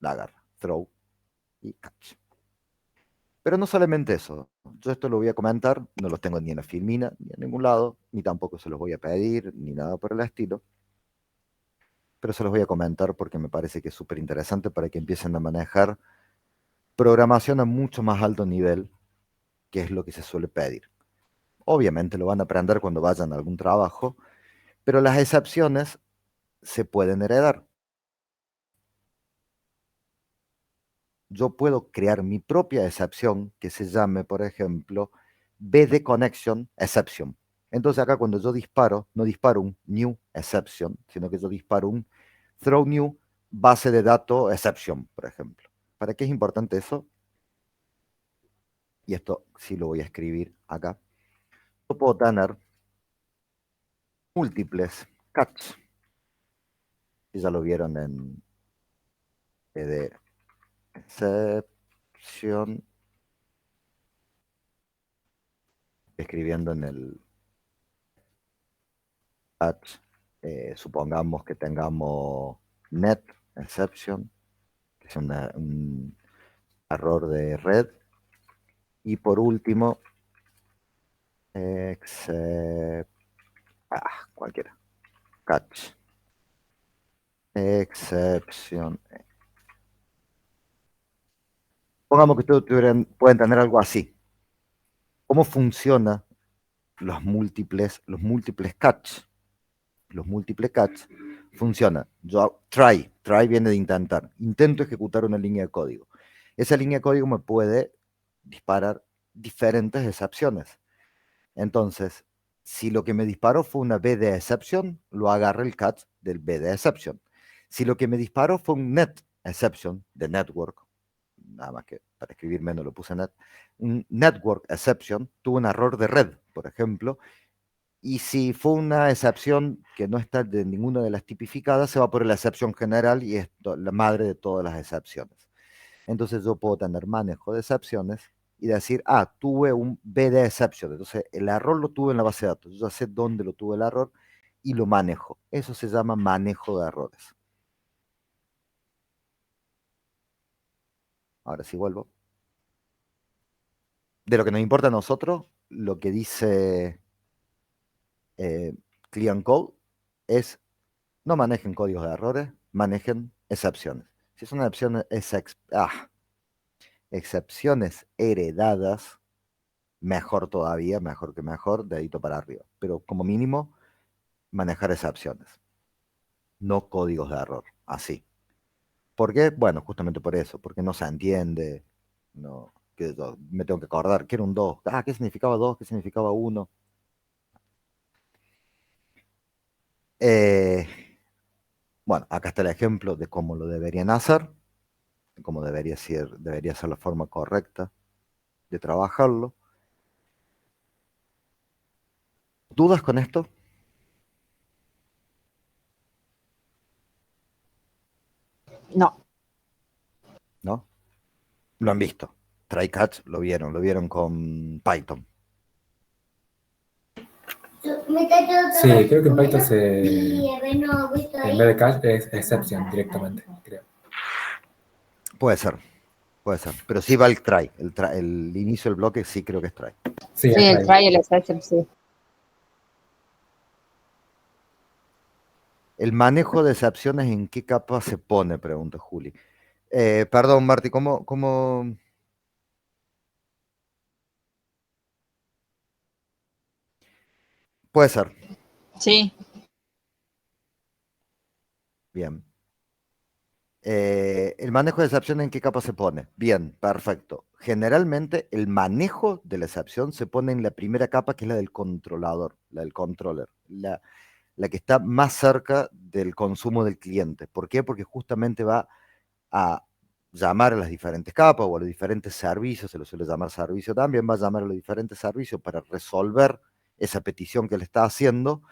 la agarra. Throw y catch. Pero no solamente eso. Yo esto lo voy a comentar, no los tengo ni en la Filmina, ni en ningún lado, ni tampoco se los voy a pedir, ni nada por el estilo. Pero se los voy a comentar porque me parece que es súper interesante para que empiecen a manejar programación a mucho más alto nivel, que es lo que se suele pedir. Obviamente lo van a aprender cuando vayan a algún trabajo, pero las excepciones se pueden heredar. Yo puedo crear mi propia excepción que se llame, por ejemplo, BD Connection Exception. Entonces acá cuando yo disparo, no disparo un new exception, sino que yo disparo un throw new base de datos exception, por ejemplo. ¿Para qué es importante eso? Y esto sí lo voy a escribir acá. Yo puedo tener múltiples catch, que ya lo vieron en BD Exception, escribiendo en el catch. Supongamos que tengamos net exception, que es un error de red. Y por último, cualquiera, catch, exception. Pongamos que ustedes pueden tener algo así. ¿Cómo funciona los múltiples catch? Los múltiples catch funcionan. Try viene de intentar. Intento ejecutar una línea de código. Esa línea de código me puede disparar diferentes excepciones. Entonces, si lo que me disparó fue una B de exception, lo agarra el catch del B de exception. Si lo que me disparó fue un net exception de network, nada más que para escribir menos lo puse net, un network exception, tuvo un error de red, por ejemplo, y si fue una excepción que no está de ninguna de las tipificadas, se va por la excepción general y es la madre de todas las excepciones. Entonces yo puedo tener manejo de excepciones y decir, tuve un BD exception. Entonces el error lo tuve en la base de datos. Yo ya sé dónde lo tuve el error y lo manejo. Eso se llama manejo de errores. Ahora sí vuelvo. De lo que nos importa a nosotros, lo que dice Clean Code es no manejen códigos de errores, manejen excepciones. Si son excepciones heredadas, mejor todavía, mejor que mejor, dedito para arriba. Pero como mínimo, manejar excepciones, no códigos de error, así. ¿Por qué? Bueno, justamente por eso, porque no se entiende, no, me tengo que acordar, ¿qué era un 2? Ah, ¿qué significaba 2? ¿Qué significaba 1? Bueno, acá está el ejemplo de cómo lo deberían hacer, de cómo debería ser la forma correcta de trabajarlo. ¿Dudas con esto? No. ¿No? Lo han visto. Try catch lo vieron con Python. Sí, creo que en Python en vez de catch es exception directamente, creo. Puede ser, pero sí va el try, el inicio del bloque sí creo que es try. Sí, Sí, el try y el exception, sí. El manejo de excepciones, ¿en qué capa se pone? Pregunta Juli. Perdón, Marti, ¿cómo? Puede ser. Sí. Bien. El manejo de excepciones, ¿en qué capa se pone? Bien, perfecto. Generalmente el manejo de la excepción se pone en la primera capa, que es la del controlador, la del controller, la que está más cerca del consumo del cliente. ¿Por qué? Porque justamente va a llamar a las diferentes capas o a los diferentes servicios, se lo suele llamar servicio también, va a llamar a los diferentes servicios para resolver esa petición que le está haciendo,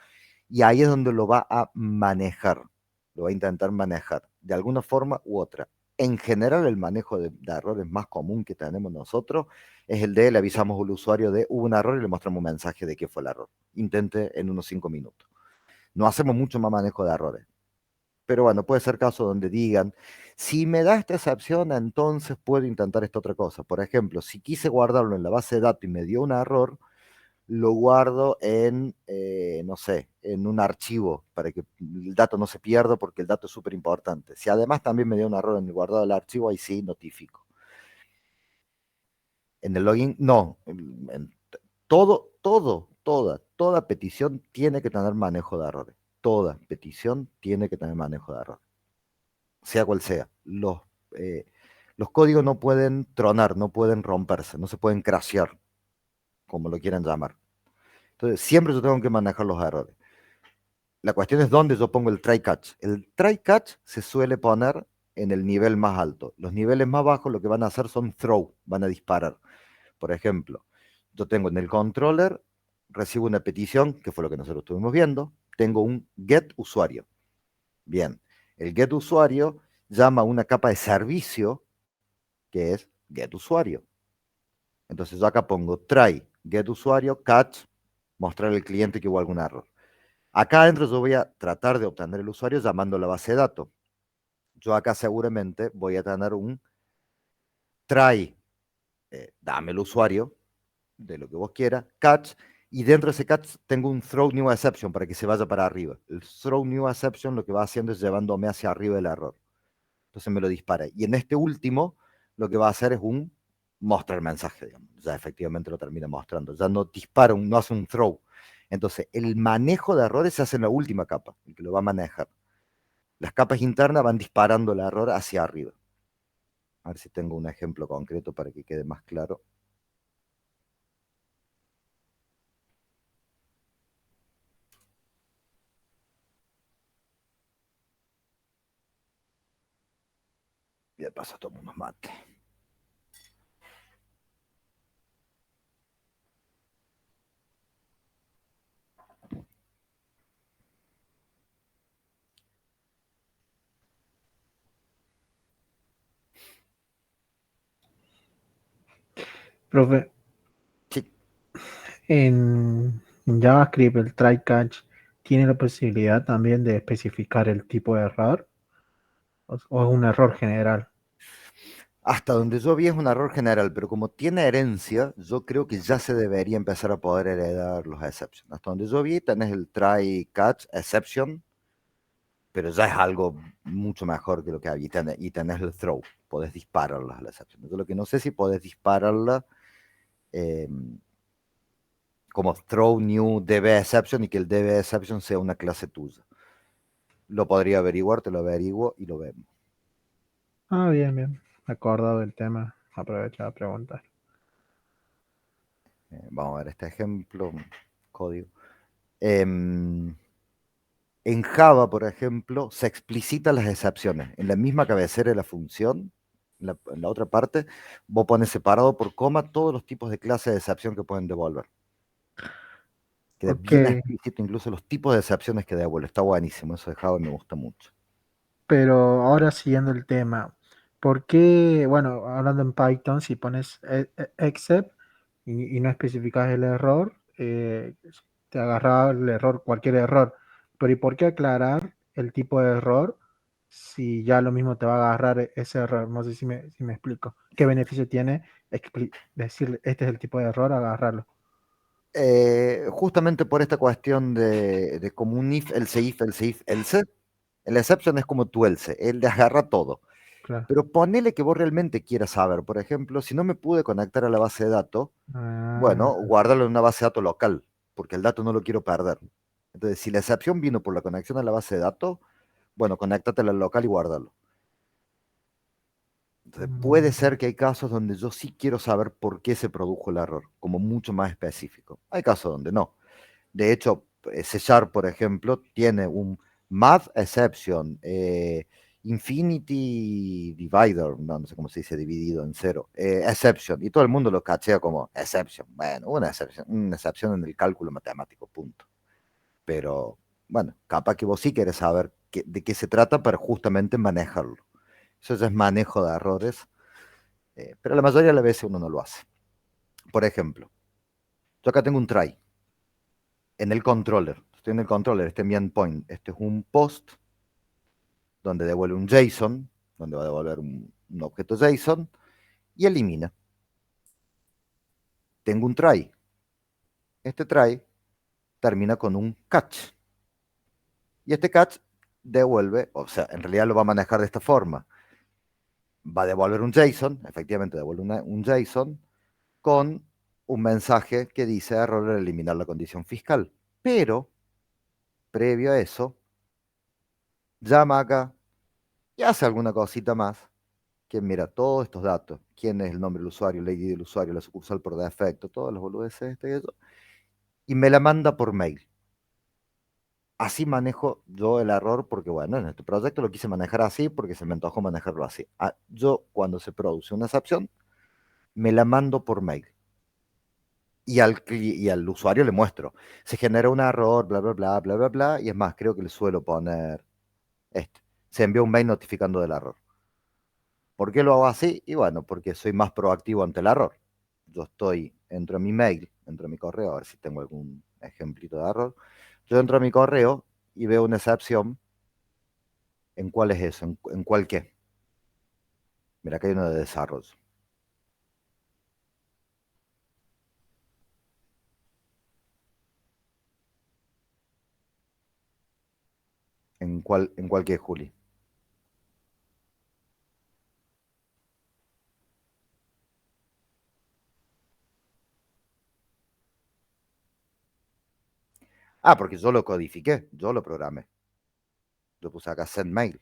y ahí es donde lo va a manejar, lo va a intentar manejar de alguna forma u otra. En general, el manejo de errores más común que tenemos nosotros es el de le avisamos al usuario de hubo un error y le mostramos un mensaje de qué fue el error. Intente en unos 5 minutos. No hacemos mucho más manejo de errores. Pero bueno, puede ser caso donde digan, si me da esta excepción, entonces puedo intentar esta otra cosa. Por ejemplo, si quise guardarlo en la base de datos y me dio un error, lo guardo en, no sé, en un archivo para que el dato no se pierda porque el dato es súper importante. Si además también me dio un error en el guardado del archivo, ahí sí notifico. En el login, no. Toda petición tiene que tener manejo de errores. Toda petición tiene que tener manejo de errores. Sea cual sea. Los códigos no pueden tronar, no pueden romperse, no se pueden crashear, como lo quieran llamar. Entonces, siempre yo tengo que manejar los errores. La cuestión es dónde yo pongo el try catch. El try catch se suele poner en el nivel más alto. Los niveles más bajos lo que van a hacer son throw, van a disparar. Por ejemplo, yo tengo en el controller, recibo una petición, que fue lo que nosotros estuvimos viendo, tengo un get usuario. Bien, el get usuario llama a una capa de servicio que es get usuario. Entonces yo acá pongo try get usuario, catch, mostrar al cliente que hubo algún error. Acá adentro yo voy a tratar de obtener el usuario llamando a la base de datos. Yo acá seguramente voy a tener un try, dame el usuario, de lo que vos quieras, catch, y dentro de ese catch tengo un throw new exception para que se vaya para arriba. El throw new exception lo que va haciendo es llevándome hacia arriba del error. Entonces me lo dispara. Y en este último, lo que va a hacer es un mostrar mensaje, digamos. Ya efectivamente lo termina mostrando. Ya no dispara, no hace un throw. Entonces, el manejo de errores se hace en la última capa, el que lo va a manejar. Las capas internas van disparando el error hacia arriba. A ver si tengo un ejemplo concreto para que quede más claro. Y de paso tomo unos mates. Profe, Sí, en JavaScript el try catch tiene la posibilidad también de especificar el tipo de error o es un error general. hasta donde yo vi es un error general, pero como tiene herencia, yo creo que ya se debería empezar a poder heredar los exceptions. Hasta donde yo vi, tenés el try catch exception, pero ya es algo mucho mejor que lo que había. Y tenés el throw, podés dispararlas a la exception. Yo lo que no sé si podés dispararla eh, como throw new db exception y que el db exception sea una clase tuya. Lo podría averiguar, te lo averiguo y lo vemos. Ah, bien, bien. Me he acordado del tema. Aprovecho a preguntar. Vamos a ver este ejemplo, código. Em, en Java, por ejemplo, se explicitan las excepciones. En la misma cabecera de la función, en la otra parte, vos pones separado por coma todos los tipos de clases de excepción que pueden devolver. Queda Ok, bien explícito incluso los tipos de excepciones que devuelve. Está buenísimo, eso de Java me gusta mucho. pero ahora siguiendo el tema, ¿por qué, bueno, hablando en Python, si pones except y no especificas el error, te agarra el error, cualquier error? Pero ¿y por qué aclarar el tipo de error si ya lo mismo te va a agarrar ese error? No sé si me explico. ¿Qué beneficio tiene decirle este es el tipo de error, agarrarlo? Justamente por esta cuestión de como un if, else, el exception es como tu else, él le agarra todo. Claro. Pero ponele que vos realmente quieras saber, por ejemplo, si no me pude conectar a la base de datos, Ah, bueno, guárdalo en una base de datos local, porque el dato no lo quiero perder. Entonces, si la excepción vino por la conexión a la base de datos, bueno, conéctate a la local y guárdalo. Entonces, puede mm, ser que hay casos donde yo sí quiero saber por qué se produjo el error, como mucho más específico. Hay casos donde no. De hecho, C Sharp, por ejemplo, tiene un math exception, infinity divider, no sé cómo se dice dividido en cero, exception, y todo el mundo lo cachea como exception. Bueno, una excepción en el cálculo matemático, punto. Pero, bueno, capaz que vos sí querés saber de qué se trata para justamente manejarlo. Eso ya es manejo de errores, pero la mayoría de las veces uno no lo hace. Por ejemplo, yo acá tengo un try en el controller. Estoy en el controller, este es mi endpoint. Este es un post donde devuelve un JSON, donde va a devolver un objeto JSON y elimina. Tengo un try. Este try termina con un catch. Y este catch devuelve, o sea, en realidad lo va a manejar de esta forma. Va a devolver un JSON, efectivamente devuelve un JSON con un mensaje que dice error al eliminar la condición fiscal. Pero, previo a eso, llama acá y hace alguna cosita más que mira todos estos datos, quién es el nombre del usuario, el ID del usuario, la sucursal por defecto, todos los boludeces este y eso, y me la manda por mail. Así manejo yo el error porque, bueno, en este proyecto lo quise manejar así porque se me antojó manejarlo así. Yo, cuando se produce una excepción, me la mando por mail. Y al usuario le muestro. Se genera un error, bla, bla, bla, bla, bla, bla. Y es más, creo que le suelo poner este. Se envió un mail notificando del error. ¿Por qué lo hago así? Y bueno, porque soy más proactivo ante el error. Entro a mi mail, entro a mi correo, a ver si tengo algún ejemplito de error. Yo entro a mi correo y veo una excepción. ¿En cuál es eso? ¿En cuál qué? Mira, acá hay uno de desarrollo. En cuál qué, Juli? Ah, porque yo lo codifiqué, yo lo programé. Yo puse acá send mail.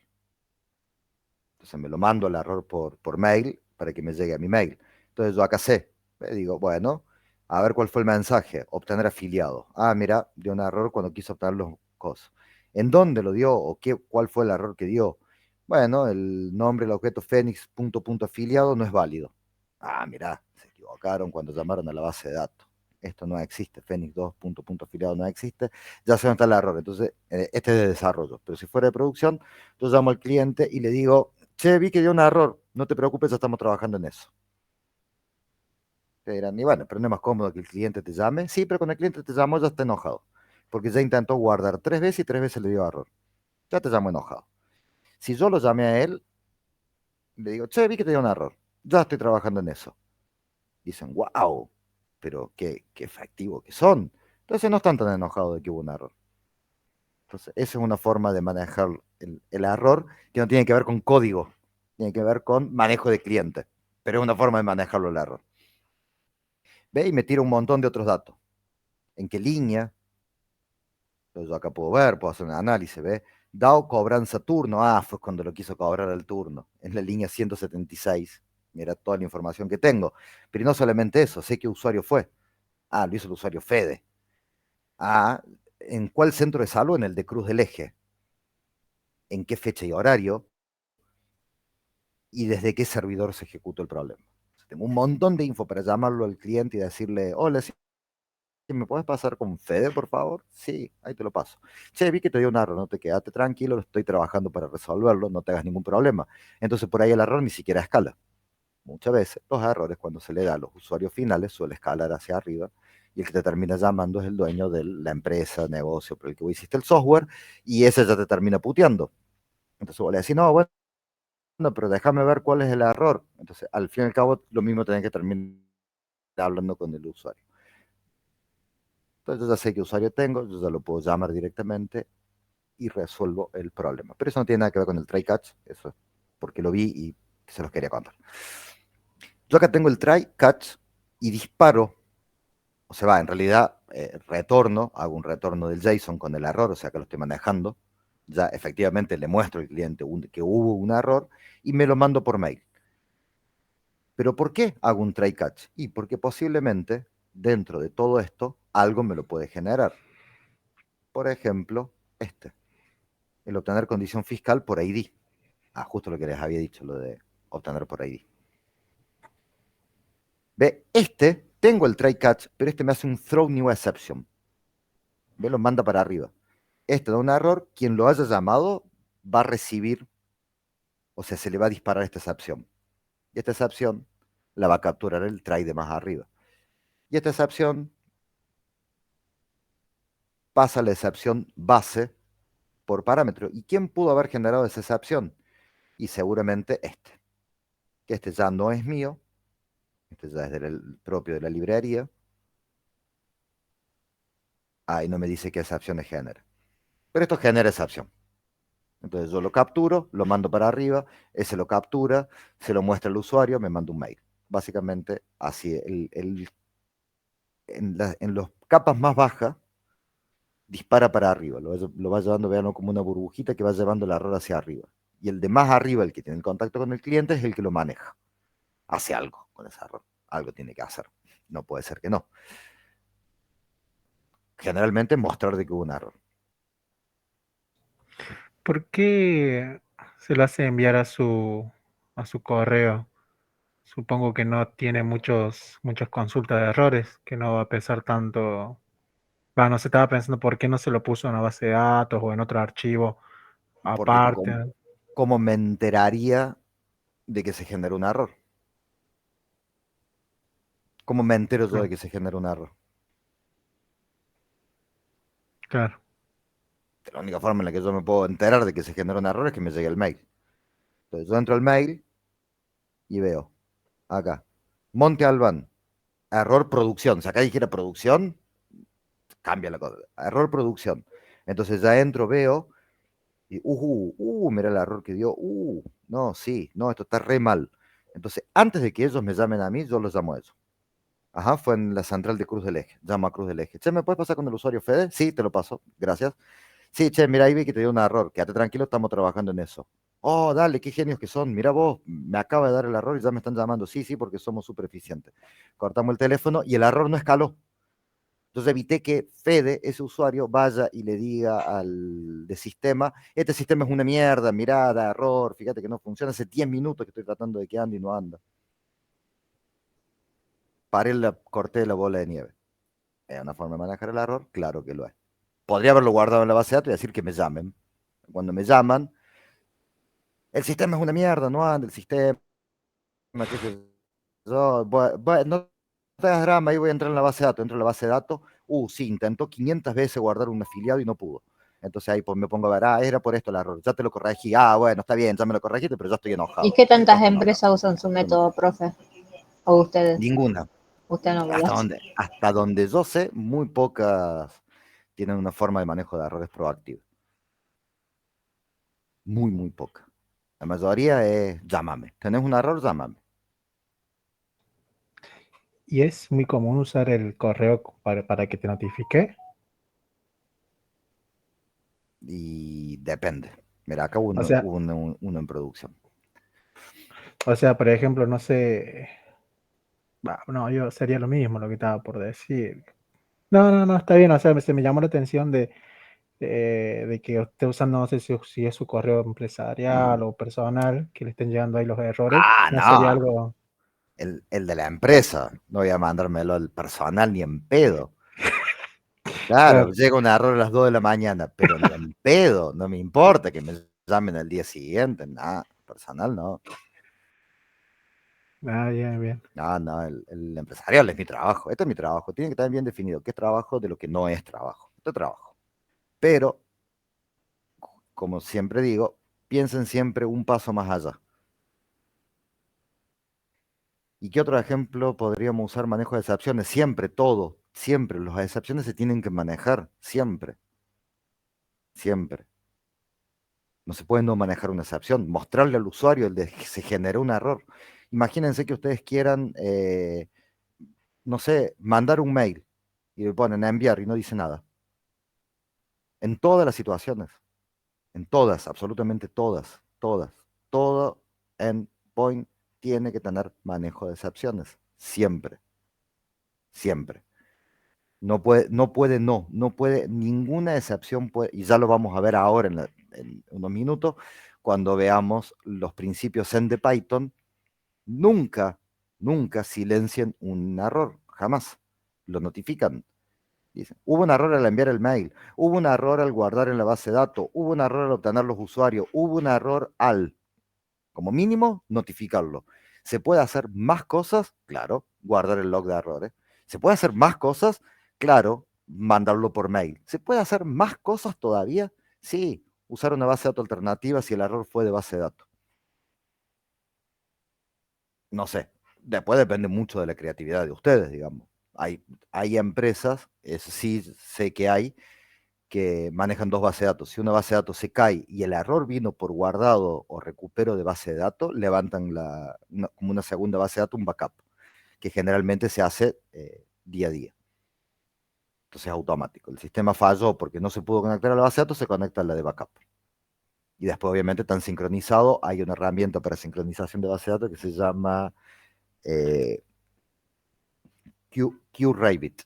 Entonces me lo mando el error por mail para que me llegue a mi mail. Entonces yo acá sé, digo, bueno, a ver cuál fue el mensaje, obtener afiliado. Ah, mira, dio un error cuando quiso obtener los cosas. ¿En dónde lo dio o cuál fue el error que dio? Bueno, el nombre del objeto Fénix punto punto afiliado no es válido. Ah, mira, se equivocaron cuando llamaron a la base de datos. Esto no existe, Fénix 2 punto punto afiliado no existe, ya se nota el error. Entonces, este es de desarrollo, pero si fuera de producción, yo llamo al cliente y le digo, che, vi que dio un error, no te preocupes, ya estamos trabajando en eso. Te dirán, y bueno, pero no es más cómodo que el cliente te llame. Sí, pero cuando el cliente te llamó ya está enojado, porque ya intentó guardar 3 veces y 3 veces le dio error. Ya te llamo enojado. Si yo lo llamé a él, le digo, che, vi que te dio un error, ya estoy trabajando en eso. Dicen, wow, pero qué efectivo que son. Entonces no están tan enojados de que hubo un error. Entonces, esa es una forma de manejar el error que no tiene que ver con código, tiene que ver con manejo de cliente, pero es una forma de manejarlo el error. Ve y me tira un montón de otros datos. ¿En qué línea? Entonces yo acá puedo ver, puedo hacer un análisis, ¿ve? Dado cobranza turno. Ah, fue cuando lo quiso cobrar al turno. Es la línea 176. Mira toda la información que tengo. Pero no solamente eso, sé qué usuario fue. Ah, lo hizo el usuario Fede. Ah, ¿en cuál centro de salud? En el de Cruz del Eje. ¿En qué fecha y horario? Y desde qué servidor se ejecutó el problema. O sea, tengo un montón de info para llamarlo al cliente y decirle, hola, sí, ¿me puedes pasar con Fede, por favor? Sí, ahí te lo paso. Che, vi que te dio un error, no te quedaste tranquilo, estoy trabajando para resolverlo, no te hagas ningún problema. Entonces por ahí el error ni siquiera escala. Muchas veces los errores cuando se le da a los usuarios finales suele escalar hacia arriba y el que te termina llamando es el dueño de la empresa, negocio por el que vos hiciste el software y ese ya te termina puteando. Entonces vos le decís, no, bueno, pero déjame ver cuál es el error. Entonces al fin y al cabo lo mismo tenés que terminar hablando con el usuario. Entonces yo ya sé qué usuario tengo, yo ya lo puedo llamar directamente y resuelvo el problema. Pero eso no tiene nada que ver con el try catch, eso es porque lo vi y se los quería contar. Yo acá tengo el try catch y disparo, o sea, va, en realidad retorno, hago un retorno del JSON con el error, o sea que lo estoy manejando. Ya efectivamente le muestro al cliente que hubo un error y me lo mando por mail. ¿Pero por qué hago un try catch? Y porque posiblemente dentro de todo esto algo me lo puede generar. Por ejemplo, el obtener condición fiscal por ID. Ah, justo lo que les había dicho, lo de obtener por ID. Ve, tengo el try catch, pero me hace un throw new exception. Ve, lo manda para arriba. Da un error, quien lo haya llamado va a recibir, o sea, se le va a disparar esta excepción. Y esta excepción la va a capturar el try de más arriba. Y esta excepción pasa a la excepción base por parámetro. ¿Y quién pudo haber generado esa excepción? Y seguramente que ya no es mío, ya es del propio de la librería. Ahí no me dice qué excepciones genera. Pero esto genera excepción. Entonces yo lo capturo, lo mando para arriba, ese lo captura, se lo muestra al usuario, me manda un mail. Básicamente, así, en las capas más bajas, dispara para arriba, lo va llevando, veanlo como una burbujita que va llevando el error hacia arriba. Y el de más arriba, el que tiene el contacto con el cliente, es el que lo maneja. Hace algo con ese error, algo tiene que hacer. No puede ser que no. Generalmente mostrar de que hubo un error. ¿Por qué se lo hace enviar a su correo? Supongo que no tiene muchas consultas de errores, que no va a pesar tanto. No se estaba pensando por qué no se lo puso en una base de datos o en otro archivo Porque aparte. ¿cómo me enteraría de que se generó un error? ¿Cómo me entero yo de que se generó un error? Claro. La única forma en la que yo me puedo enterar de que se generó un error es que me llegue el mail. Entonces yo entro al mail y veo acá, Monte Albán, error producción. Si acá dijera producción, cambia la cosa. Error producción. Entonces ya entro, veo y, mira el error que dio. No, sí, no, esto está re mal. Entonces, antes de que ellos me llamen a mí, yo los llamo a ellos. Ajá, fue en la central de Cruz del Eje. Llamo a Cruz del Eje. Che, ¿me puedes pasar con el usuario Fede? Sí, te lo paso. Gracias. Sí, che, mira, ahí vi que te dio un error. Quédate tranquilo, estamos trabajando en eso. Oh, dale, qué genios que son. Mira vos, me acaba de dar el error y ya me están llamando. Sí, sí, porque somos súper eficientes. Cortamos el teléfono y el error no escaló. Entonces evité que Fede, ese usuario, vaya y le diga al de sistema, este sistema es una mierda, mirá, da error, fíjate que no funciona, hace 10 minutos que estoy tratando de que ande y no anda. Corté la bola de nieve. ¿Es una forma de manejar el error? Claro que lo es. Podría haberlo guardado en la base de datos y decir que me llamen. Cuando me llaman, el sistema es una mierda, no anda el sistema, qué sé yo. No te hagas drama, ahí voy a entrar en la base de datos. Entro en la base de datos, sí, intentó 500 veces guardar un afiliado y no pudo. Entonces ahí pues me pongo a ver, era por esto el error, ya te lo corregí, bueno, está bien, ya me lo corregiste, pero yo estoy enojado. ¿Y qué tantas Estoy enojado. empresas usan su método, profe? ¿O ustedes? Ninguna. Usted no, ¿verdad? Hasta donde yo sé, muy pocas tienen una forma de manejo de errores proactiva. Muy, muy poca. La mayoría es llámame. ¿Tenés un error? Llámame. ¿Y es muy común usar el correo para que te notifique? Y depende. Mira, acá hubo O sea, uno en producción. por ejemplo, no sé. No, yo sería lo mismo lo que estaba por decir. No, está bien. O sea, se me llamó la atención de que esté usando, no sé si es su correo empresarial o personal, que le estén llegando ahí los errores. Ah, No sería no. algo. El de la empresa. No voy a mandármelo al personal ni en pedo. Claro, Claro. llega un error a las 2 de la mañana, pero ni en pedo. No me importa que me llamen al día siguiente. Nada, personal no. Bien, bien. No, el empresarial es mi trabajo. Este es mi trabajo. Tiene que estar bien definido qué es trabajo de lo que no es trabajo. Esto es trabajo. Pero, como siempre digo, piensen siempre un paso más allá. ¿Y qué otro ejemplo podríamos usar? Manejo de excepciones. Siempre, todo, siempre. Las excepciones se tienen que manejar. Siempre, siempre. No se puede no manejar una excepción. Mostrarle al usuario el de que se generó un error. Imagínense que ustedes quieran, no sé, mandar un mail y le ponen a enviar y no dice nada. En todas las situaciones. En todas, absolutamente todas, todas. Todo endpoint tiene que tener manejo de excepciones. Siempre, siempre. No puede, ninguna excepción puede, y ya lo vamos a ver ahora en unos minutos, cuando veamos los principios Zen de Python, nunca, nunca silencien un error, jamás. Lo notifican. Dicen, hubo un error al enviar el mail, hubo un error al guardar en la base de datos, hubo un error al obtener los usuarios, hubo un error al, como mínimo, notificarlo. ¿Se puede hacer más cosas? Claro, guardar el log de errores. ¿Se puede hacer más cosas? Claro, mandarlo por mail. ¿Se puede hacer más cosas todavía? Sí, usar una base de datos alternativa si el error fue de base de datos. No sé, después depende mucho de la creatividad de ustedes, digamos. Hay empresas, eso sí sé que hay, que manejan dos bases de datos. Si una base de datos se cae y el error vino por guardado o recupero de base de datos, levantan como una segunda base de datos, un backup, que generalmente se hace día a día. Entonces es automático. El sistema falló porque no se pudo conectar a la base de datos, se conecta a la de backup. Y después, obviamente, están sincronizados. Hay una herramienta para sincronización de base de datos que se llama eh, QRabbit,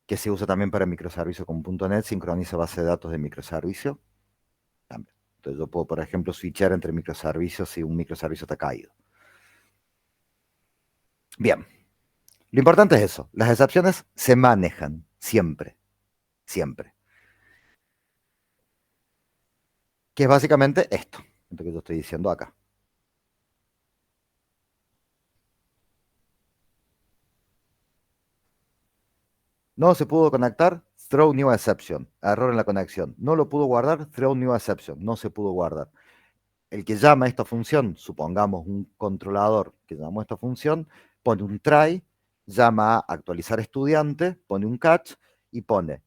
que se usa también para microservicios con .NET, sincroniza base de datos de microservicio también. Entonces yo puedo, por ejemplo, switchar entre microservicios si un microservicio está caído. Bien, lo importante es eso. Las excepciones se manejan siempre, siempre. Que es básicamente esto, lo que yo estoy diciendo acá. No se pudo conectar, throw new exception, error en la conexión. No lo pudo guardar, throw new exception, no se pudo guardar. El que llama a esta función, supongamos un controlador que llamó a esta función, pone un try, llama a actualizar estudiante, pone un catch y pone,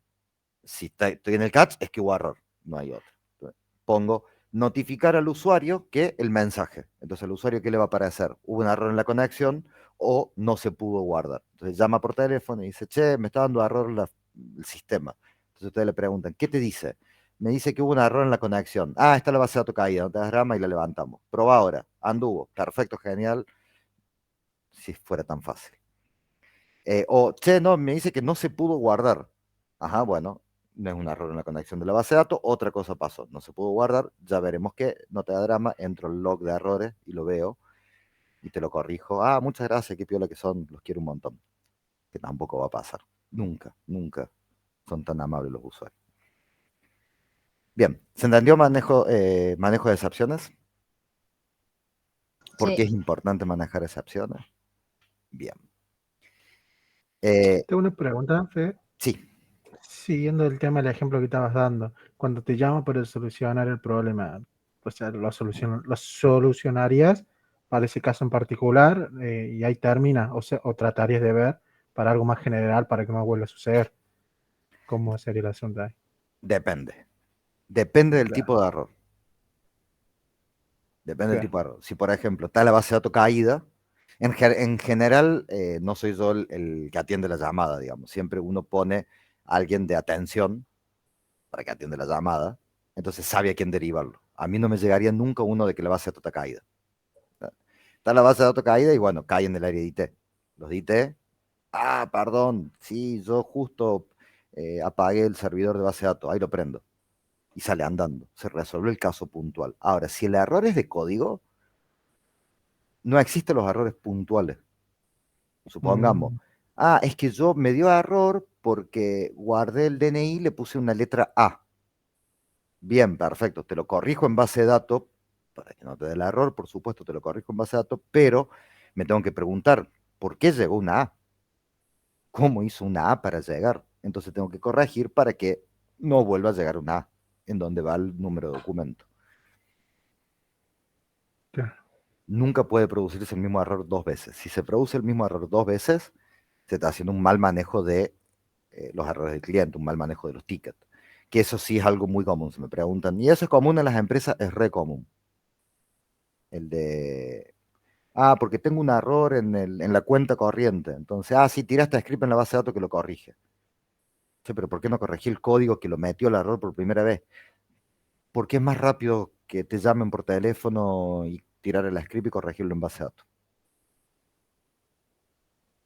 si estoy en el catch es que hubo error, no hay otro. Entonces, pongo notificar al usuario que el mensaje. Entonces al usuario, ¿qué le va a aparecer? Hubo un error en la conexión o no se pudo guardar. Entonces llama por teléfono y dice, che, me está dando error el sistema. Entonces ustedes le preguntan, ¿qué te dice? Me dice que hubo un error en la conexión. Ah, está la base de datos caída, no te das drama y la levantamos. Proba ahora, anduvo, perfecto, genial, si fuera tan fácil. O, che, no, me dice que no se pudo guardar. Ajá, bueno, no es un error en la conexión de la base de datos, otra cosa pasó, no se pudo guardar, ya veremos qué, no te da drama, entro al log de errores y lo veo y te lo corrijo. Ah, muchas gracias, qué piola que son, los quiero un montón. Que tampoco va a pasar, nunca, nunca son tan amables los usuarios. Bien, ¿se entendió manejo de excepciones? ¿Por qué Sí. es importante manejar excepciones? Bien. Tengo una pregunta, Fede. Sí, Siguiendo el tema del ejemplo que estabas dando, cuando te llama para solucionar el problema, o sea, lo solucionarías para ese caso en particular y ahí termina, o tratarías de ver para algo más general para que no vuelva a suceder. ¿Cómo sería el asunto ahí? depende. Depende del Claro, tipo de error. Depende del claro, tipo de error. Si, por ejemplo, está la base de datos caída, en general no soy yo el que atiende la llamada, digamos. Siempre uno pone a alguien de atención para que atienda la llamada. entonces sabe a quién derivarlo. A mí no me llegaría nunca uno de que la base de datos está caída. Está la base de datos caída y bueno, cae en el área de IT. Los de IT, perdón, sí, yo justo apagué el servidor de base de datos, ahí lo prendo. Y sale andando, se resuelve el caso puntual. Ahora, si el error es de código, no existen los errores puntuales. Supongamos, es que yo me dio error porque guardé el DNI y le puse una letra A. Bien, perfecto, te lo corrijo en base de datos, para que no te dé el error, por supuesto, te lo corrijo en base de datos, pero me tengo que preguntar, ¿por qué llegó una A? ¿Cómo hizo una A para llegar? Entonces tengo que corregir para que no vuelva a llegar una A, en donde va el número de documento. Claro. Nunca puede producirse el mismo error dos veces. Si se produce el mismo error dos veces, se está haciendo un mal manejo de los errores del cliente, un mal manejo de los tickets. Que eso sí es algo muy común, se me preguntan. Y eso es común en las empresas, es re común. El de, porque tengo un error en la cuenta corriente. Entonces, sí, tiraste script en la base de datos que lo corrige. Sí, pero ¿por qué no corregí el código que lo metió el error por primera vez? Porque es más rápido que te llamen por teléfono y tirar el script y corregirlo en base de datos.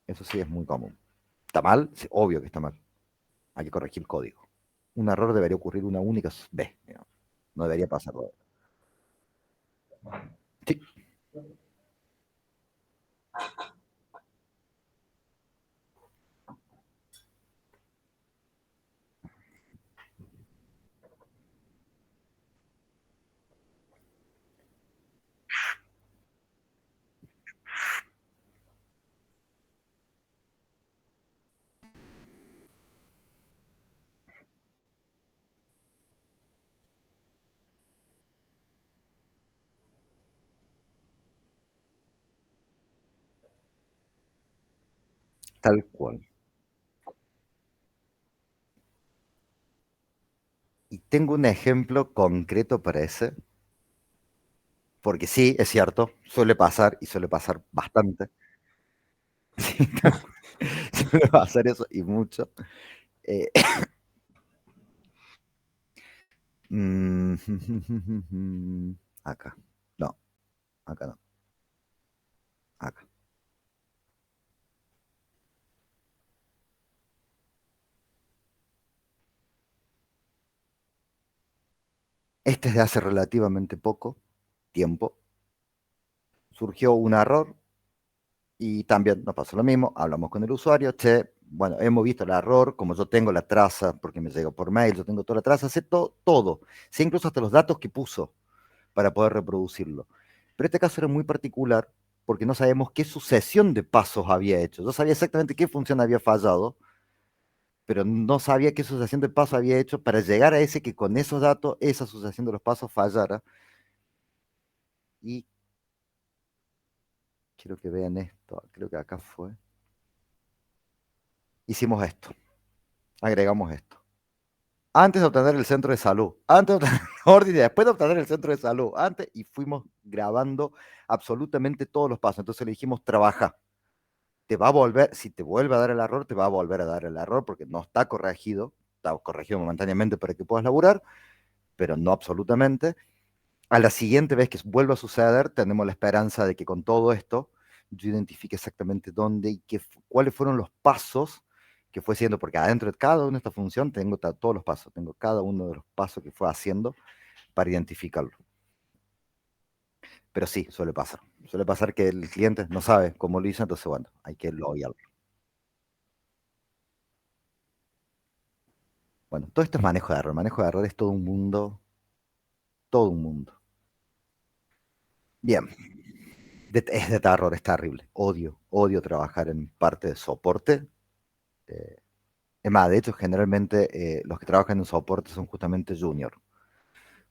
Eso sí es muy común. ¿Está mal? Sí, obvio que está mal. Hay que corregir el código. Un error debería ocurrir una única vez. No debería pasar. Sí. Tal cual. Y tengo un ejemplo concreto para ese, porque sí, es cierto, suele pasar y suele pasar bastante. Suele pasar eso y mucho. Eh, acá. No, acá no. Acá. Este es de hace relativamente poco tiempo. Surgió un error y también nos pasó lo mismo. Hablamos con el usuario. Che, bueno, hemos visto el error. Como yo tengo la traza, porque me llega por mail, yo tengo toda la traza, sé todo. Sé incluso hasta los datos que puso para poder reproducirlo. Pero este caso era muy particular porque no sabemos qué sucesión de pasos había hecho. Yo sabía exactamente qué función había fallado, pero no sabía qué sucesión de pasos había hecho para llegar a ese que con esos datos, esa sucesión de los pasos fallara. Y quiero que vean esto, creo que acá fue. Hicimos esto, agregamos esto. Antes de obtener el centro de salud, antes de obtener la orden y después de obtener el centro de salud, antes, y fuimos grabando absolutamente todos los pasos. Entonces le dijimos, trabaja. Te va a volver, si te vuelve a dar el error, te va a volver a dar el error porque no está corregido momentáneamente para que puedas laburar, pero no absolutamente. A la siguiente vez que vuelva a suceder, tenemos la esperanza de que con todo esto yo identifique exactamente dónde y cuáles fueron los pasos que fue haciendo, porque adentro de cada una de estas funciones tengo todos los pasos, tengo cada uno de los pasos que fue haciendo para identificarlo. Pero sí, suele pasar que el cliente no sabe cómo lo hizo, entonces bueno, hay que loguearlo. Bueno, todo esto es manejo de error. Manejo de error es todo un mundo, todo un mundo. Bien, es de terror, es terrible. Odio trabajar en parte de soporte. Es más, de hecho, generalmente los que trabajan en soporte son justamente junior.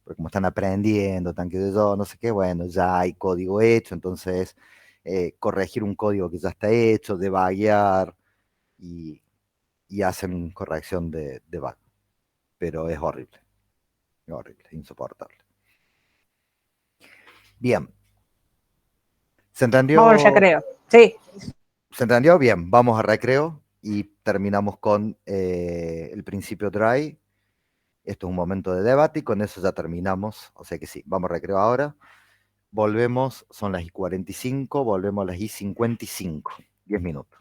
Porque como están aprendiendo, tan que yo, no sé qué, bueno, ya hay código hecho, entonces corregir un código que ya está hecho, debuguear y hacen corrección de bug. Pero es horrible, insoportable. Bien. ¿Se entendió? Vamos al recreo. Sí. ¿Se entendió? Bien, vamos a recreo y terminamos con el principio try. Esto es un momento de debate y con eso ya terminamos. O sea que sí, vamos a recreo ahora. Volvemos, son las I:45, volvemos a las I:55. 10 minutos.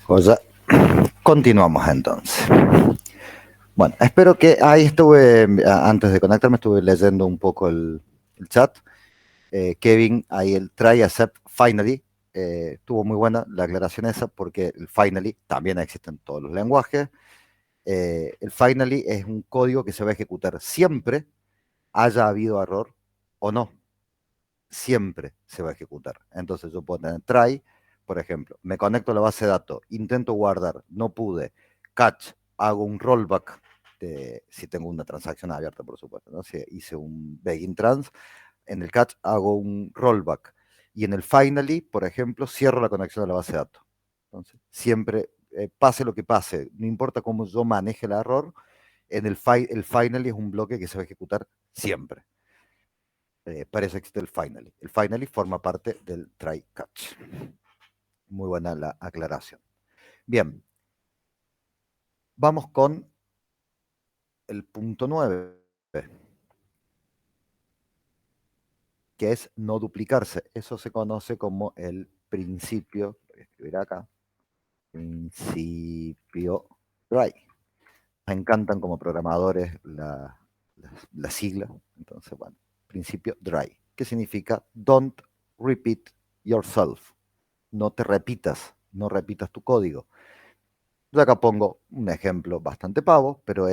O sea, continuamos entonces. Bueno, espero que ahí estuve, antes de conectarme, estuve leyendo un poco el chat. Kevin, ahí el try accept finally, estuvo muy buena la aclaración esa, porque el finally también existe en todos los lenguajes. El finally es un código que se va a ejecutar siempre, haya habido error o no. Siempre se va a ejecutar. Entonces yo puedo tener try, por ejemplo, me conecto a la base de datos, intento guardar, no pude, catch, hago un rollback, si tengo una transacción abierta, por supuesto, ¿no? Si hice un begin trans, en el catch hago un rollback, y en el finally, por ejemplo, cierro la conexión a la base de datos. Entonces, siempre, pase lo que pase, no importa cómo yo maneje el error, el finally es un bloque que se va a ejecutar siempre. Para eso existe el finally. El finally forma parte del try catch. Muy buena la aclaración. Bien. Vamos con el punto 9, que es no duplicarse. Eso se conoce como el principio, voy a escribir acá, principio try. Nos encantan como programadores la sigla. Entonces, bueno, principio dry, que significa don't repeat yourself. No te repitas, no repitas tu código. Yo acá pongo un ejemplo bastante pavo, pero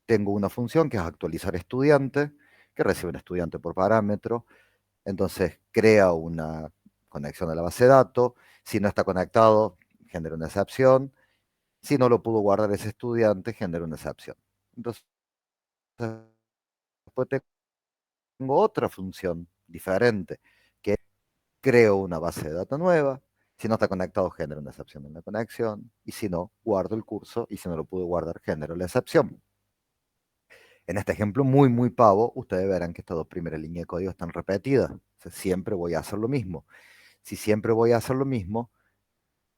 tengo una función que es actualizar estudiante, que recibe un estudiante por parámetro, entonces crea una conexión a la base de datos, si no está conectado, genera una excepción, si no lo pudo guardar ese estudiante, genera una excepción. Entonces, después tengo otra función diferente, que creo una base de datos nueva, si no está conectado, genero una excepción en la conexión, y si no, guardo el curso, y si no lo pude guardar, genero la excepción. En este ejemplo muy, muy pavo, ustedes verán que estas dos primeras líneas de código están repetidas. O sea, siempre voy a hacer lo mismo. Si siempre voy a hacer lo mismo,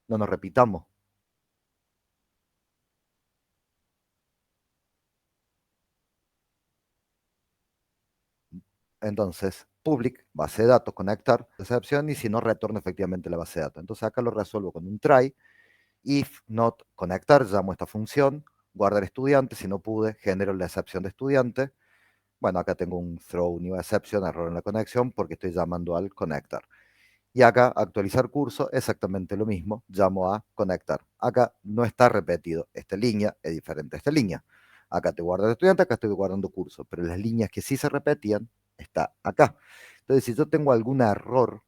no nos repitamos. Entonces, public, base de datos, conectar, excepción, y si no, retorno efectivamente la base de datos. Entonces acá lo resuelvo con un try, if not conectar, llamo esta función, guardar estudiante, si no pude, genero la excepción de estudiante. Bueno, acá tengo un throw new exception, error en la conexión, porque estoy llamando al conectar. Y acá, actualizar curso, exactamente lo mismo, llamo a conectar. Acá no está repetido, esta línea es diferente a esta línea. Acá te guardo el estudiante, acá estoy guardando curso, pero las líneas que sí se repetían, está acá. Entonces, si yo tengo algún error,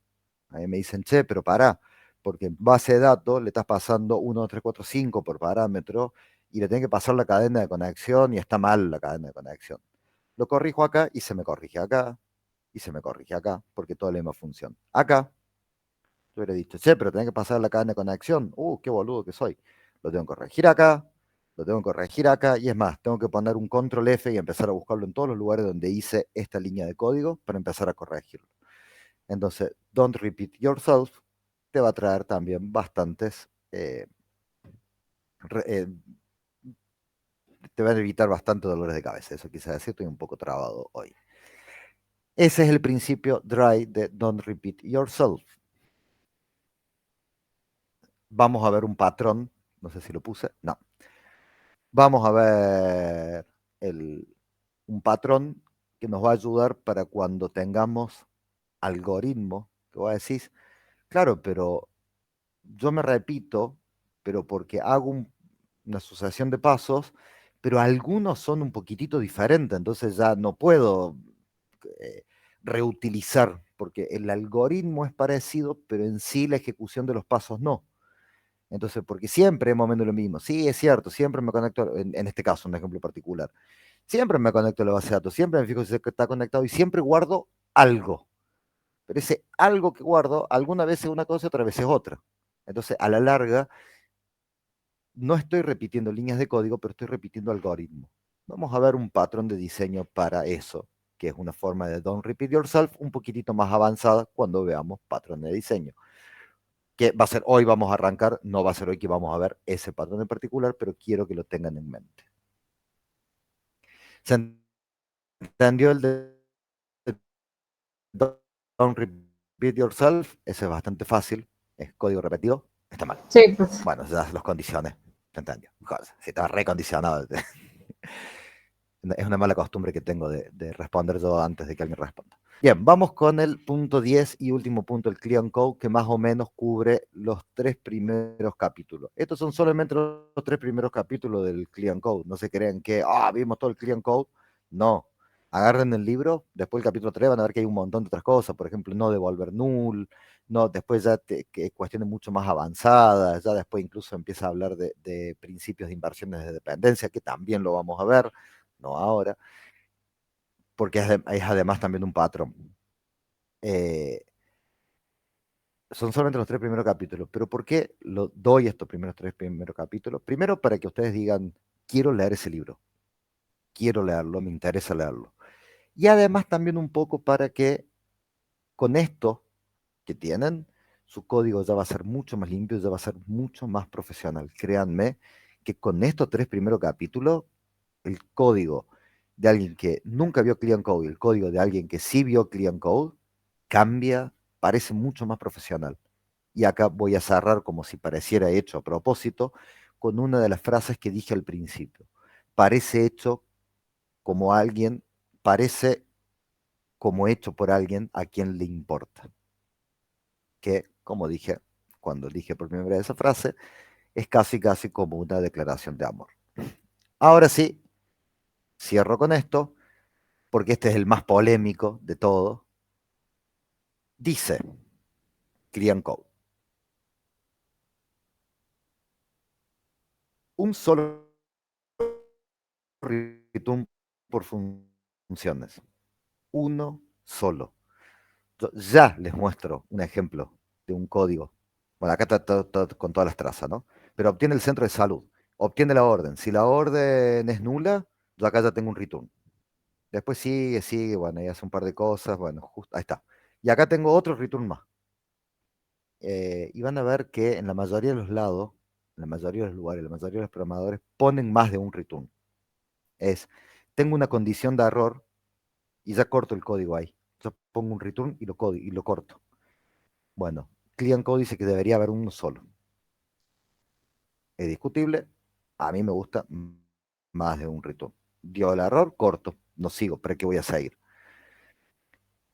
a mí me dicen, che, pero pará, porque en base de datos le estás pasando 1, 2, 3, 4, 5 por parámetro, y le tiene que pasar la cadena de conexión, y está mal la cadena de conexión. Lo corrijo acá, y se me corrige acá, y se me corrige acá, porque toda la misma función. Acá, yo hubiera dicho, che, pero tenés que pasar la cadena de conexión. Qué boludo que soy. Lo tengo que corregir acá, lo tengo que corregir acá, y es más, tengo que poner un control F y empezar a buscarlo en todos los lugares donde hice esta línea de código para empezar a corregirlo. Entonces, don't repeat yourself te va a traer también bastantes, te van a evitar bastante dolores de cabeza. Eso quizás decir, estoy un poco trabado hoy. Ese es el principio dry de don't repeat yourself. Vamos a ver un patrón, no sé si lo puse, no. Vamos a ver un patrón que nos va a ayudar para cuando tengamos algoritmos, que vos decís, claro, pero yo me repito, pero porque hago una asociación de pasos, pero algunos son un poquitito diferentes, entonces ya no puedo eh, reutilizar, porque el algoritmo es parecido, pero en sí la ejecución de los pasos no. Entonces, porque siempre hemos viendo lo mismo. Sí, es cierto, siempre me conecto, en este caso, un ejemplo particular, siempre me conecto a la base de datos, siempre me fijo si está conectado y siempre guardo algo. Pero ese algo que guardo, alguna vez es una cosa, otra vez es otra. Entonces, a la larga, no estoy repitiendo líneas de código, pero estoy repitiendo algoritmos. Vamos a ver un patrón de diseño para eso, que es una forma de don't repeat yourself un poquitito más avanzada cuando veamos patrón de diseño. que va a ser hoy vamos a arrancar, no va a ser hoy que vamos a ver ese patrón en particular, pero quiero que lo tengan en mente. ¿Se entendió el de Don't Repeat Yourself? Ese es bastante fácil, es código repetido, está mal. Sí, profe. Bueno, ya los condiciones, ¿se entendió? Si estaba recondicionado. Es una mala costumbre que tengo de responder yo antes de que alguien responda. Bien, vamos con el punto 10 y último punto, el Clean Code, que más o menos cubre los 3 primeros capítulos. Estos son solamente los 3 primeros capítulos del Clean Code. No se crean que, vimos todo el Clean Code. No. Agarren el libro, después el capítulo 3 van a ver que hay un montón de otras cosas, por ejemplo, no devolver null, no, después ya que cuestiones mucho más avanzadas, ya después incluso empieza a hablar de principios de inversiones de dependencia, que también lo vamos a ver, no ahora, porque es además también un patrón. Son solamente los 3 primeros capítulos, pero ¿por qué lo doy estos tres primeros capítulos? Primero, para que ustedes digan, quiero leer ese libro, quiero leerlo, me interesa leerlo. Y además también un poco para que con esto que tienen, su código ya va a ser mucho más limpio, ya va a ser mucho más profesional. Créanme que con estos 3 primeros capítulos, el código de alguien que nunca vio Clean Code y el código de alguien que sí vio Clean Code cambia, parece mucho más profesional. Y acá voy a cerrar como si pareciera hecho a propósito con una de las frases que dije al principio. Parece hecho como alguien, parece como hecho por alguien a quien le importa. Que, como dije, cuando dije por primera vez esa frase, es casi como una declaración de amor. Ahora sí, cierro con esto, porque este es el más polémico de todo. Dice Clean Code: un solo return por funciones. Uno solo. Yo ya les muestro un ejemplo de un código. Bueno, acá está con todas las trazas, ¿no? Pero obtiene el centro de salud, obtiene la orden. Si la orden es nula, yo acá ya tengo un return. Después sigue, bueno, y hace un par de cosas, bueno, justo, ahí está. Y acá tengo otro return más. Y van a ver que en la mayoría de los lados, en la mayoría de los lugares, la mayoría de los programadores ponen más de un return. Tengo una condición de error y ya corto el código ahí. Yo pongo un return y lo corto. Bueno, Clean Code dice que debería haber uno solo. Es discutible. A mí me gusta más de un return. Dio el error, corto. No sigo, pero ¿qué voy a seguir?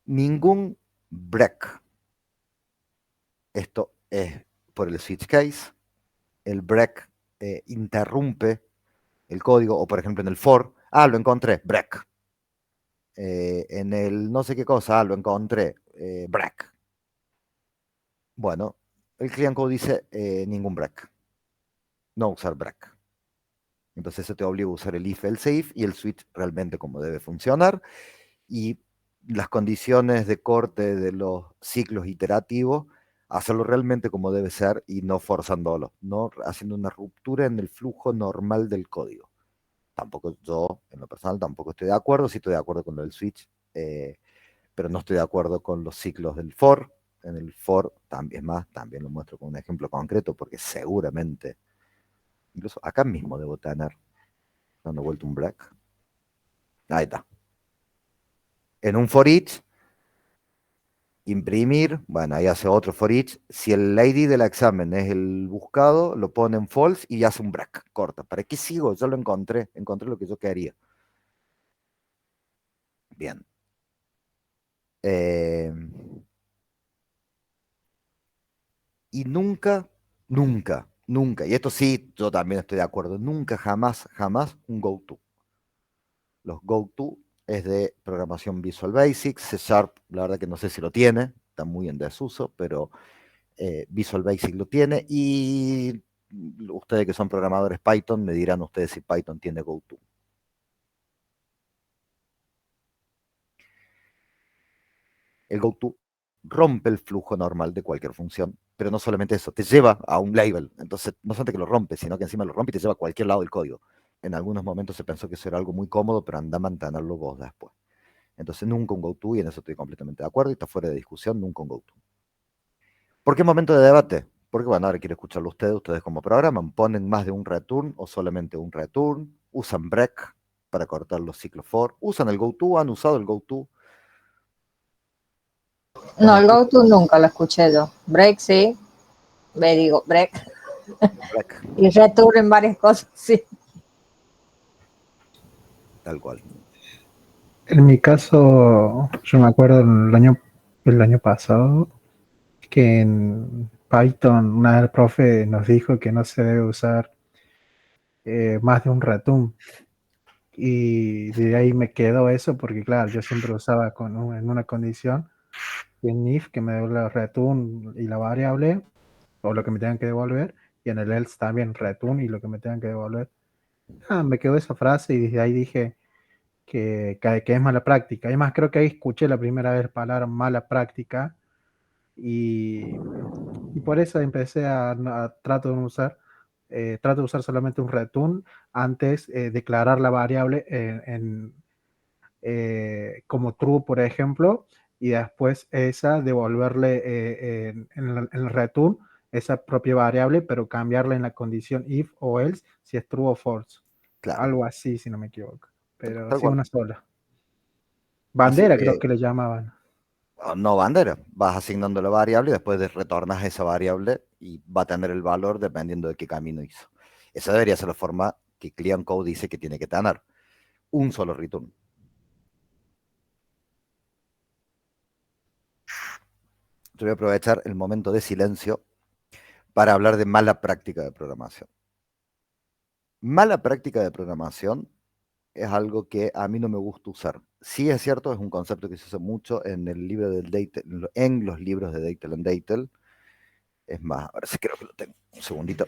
Ningún break. Esto es por el switch case. El break interrumpe el código, o por ejemplo en el for, lo encontré, break. En el no sé qué cosa, lo encontré, break. Bueno, el Clean Code dice ningún break, no usar break. Entonces eso te obliga a usar el if, else if y el switch realmente como debe funcionar. Y las condiciones de corte de los ciclos iterativos, hacerlo realmente como debe ser y no forzándolo, no haciendo una ruptura en el flujo normal del código. Tampoco yo, en lo personal, tampoco estoy de acuerdo, sí estoy de acuerdo con lo del switch, pero no estoy de acuerdo con los ciclos del for. En el for, también lo muestro con un ejemplo concreto, porque seguramente, incluso acá mismo debo tener, dando vuelta un break. Ahí está. En un for each, imprimir, bueno, ahí hace otro for each. Si el ID del examen es el buscado, lo pone en false y hace un break, corta. ¿Para qué sigo? Ya lo encontré lo que yo quería. Bien. Y nunca, y esto sí, yo también estoy de acuerdo, nunca, jamás un go-to. Los go-to es de programación Visual Basic, C Sharp, la verdad que no sé si lo tiene, está muy en desuso, pero Visual Basic lo tiene, y ustedes que son programadores Python me dirán ustedes si Python tiene go-to. El go-to rompe el flujo normal de cualquier función, pero no solamente eso, te lleva a un label. Entonces, no solamente que lo rompe, sino que encima lo rompe y te lleva a cualquier lado del código. En algunos momentos se pensó que eso era algo muy cómodo, pero anda a mantenerlo vos después. Entonces, nunca un go-to, y en eso estoy completamente de acuerdo, y está fuera de discusión, nunca un go-to. ¿Por qué momento de debate? Porque bueno, ahora quiero escucharlo ustedes como programan, ponen más de un return o solamente un return, usan break para cortar los ciclos for, usan el goto, han usado el goto. No, el go-to nunca lo escuché yo. Break sí, digo break. Break, Y return en varias cosas, sí. tal cual. En mi caso, yo me acuerdo el año pasado que en Python una vez el profe nos dijo que no se debe usar más de un return. Y de ahí me quedó eso porque, claro, yo siempre usaba en una condición en if que me devuelve el return y la variable o lo que me tengan que devolver, y en el else también return y lo que me tengan que devolver. Me quedó esa frase y desde ahí dije que es mala práctica. Además, creo que ahí escuché la primera vez la palabra mala práctica y por eso empecé trato de no usar. Trato de usar solamente un return antes declarar la variable como true, por ejemplo, y después esa devolverle en el return esa propia variable, pero cambiarla en la condición if o else si es true o false. Claro, Algo así, si no me equivoco. Pero tal sí, cual. una sola. Así Bandera creo que, que le llamaban. no bandera, vas asignando la variable y después retornas esa variable y va a tener el valor dependiendo de qué camino hizo. Esa debería ser la forma que Clean Code dice que tiene que tener. Un solo return. Yo voy a aprovechar el momento de silencio para hablar de mala práctica de programación. Mala práctica de programación es algo que a mí no me gusta usar. Sí es cierto, es un concepto que se usa mucho en el libro del en los libros de Deitel and Deitel. Es más, ahora sí creo que lo tengo. Un segundito.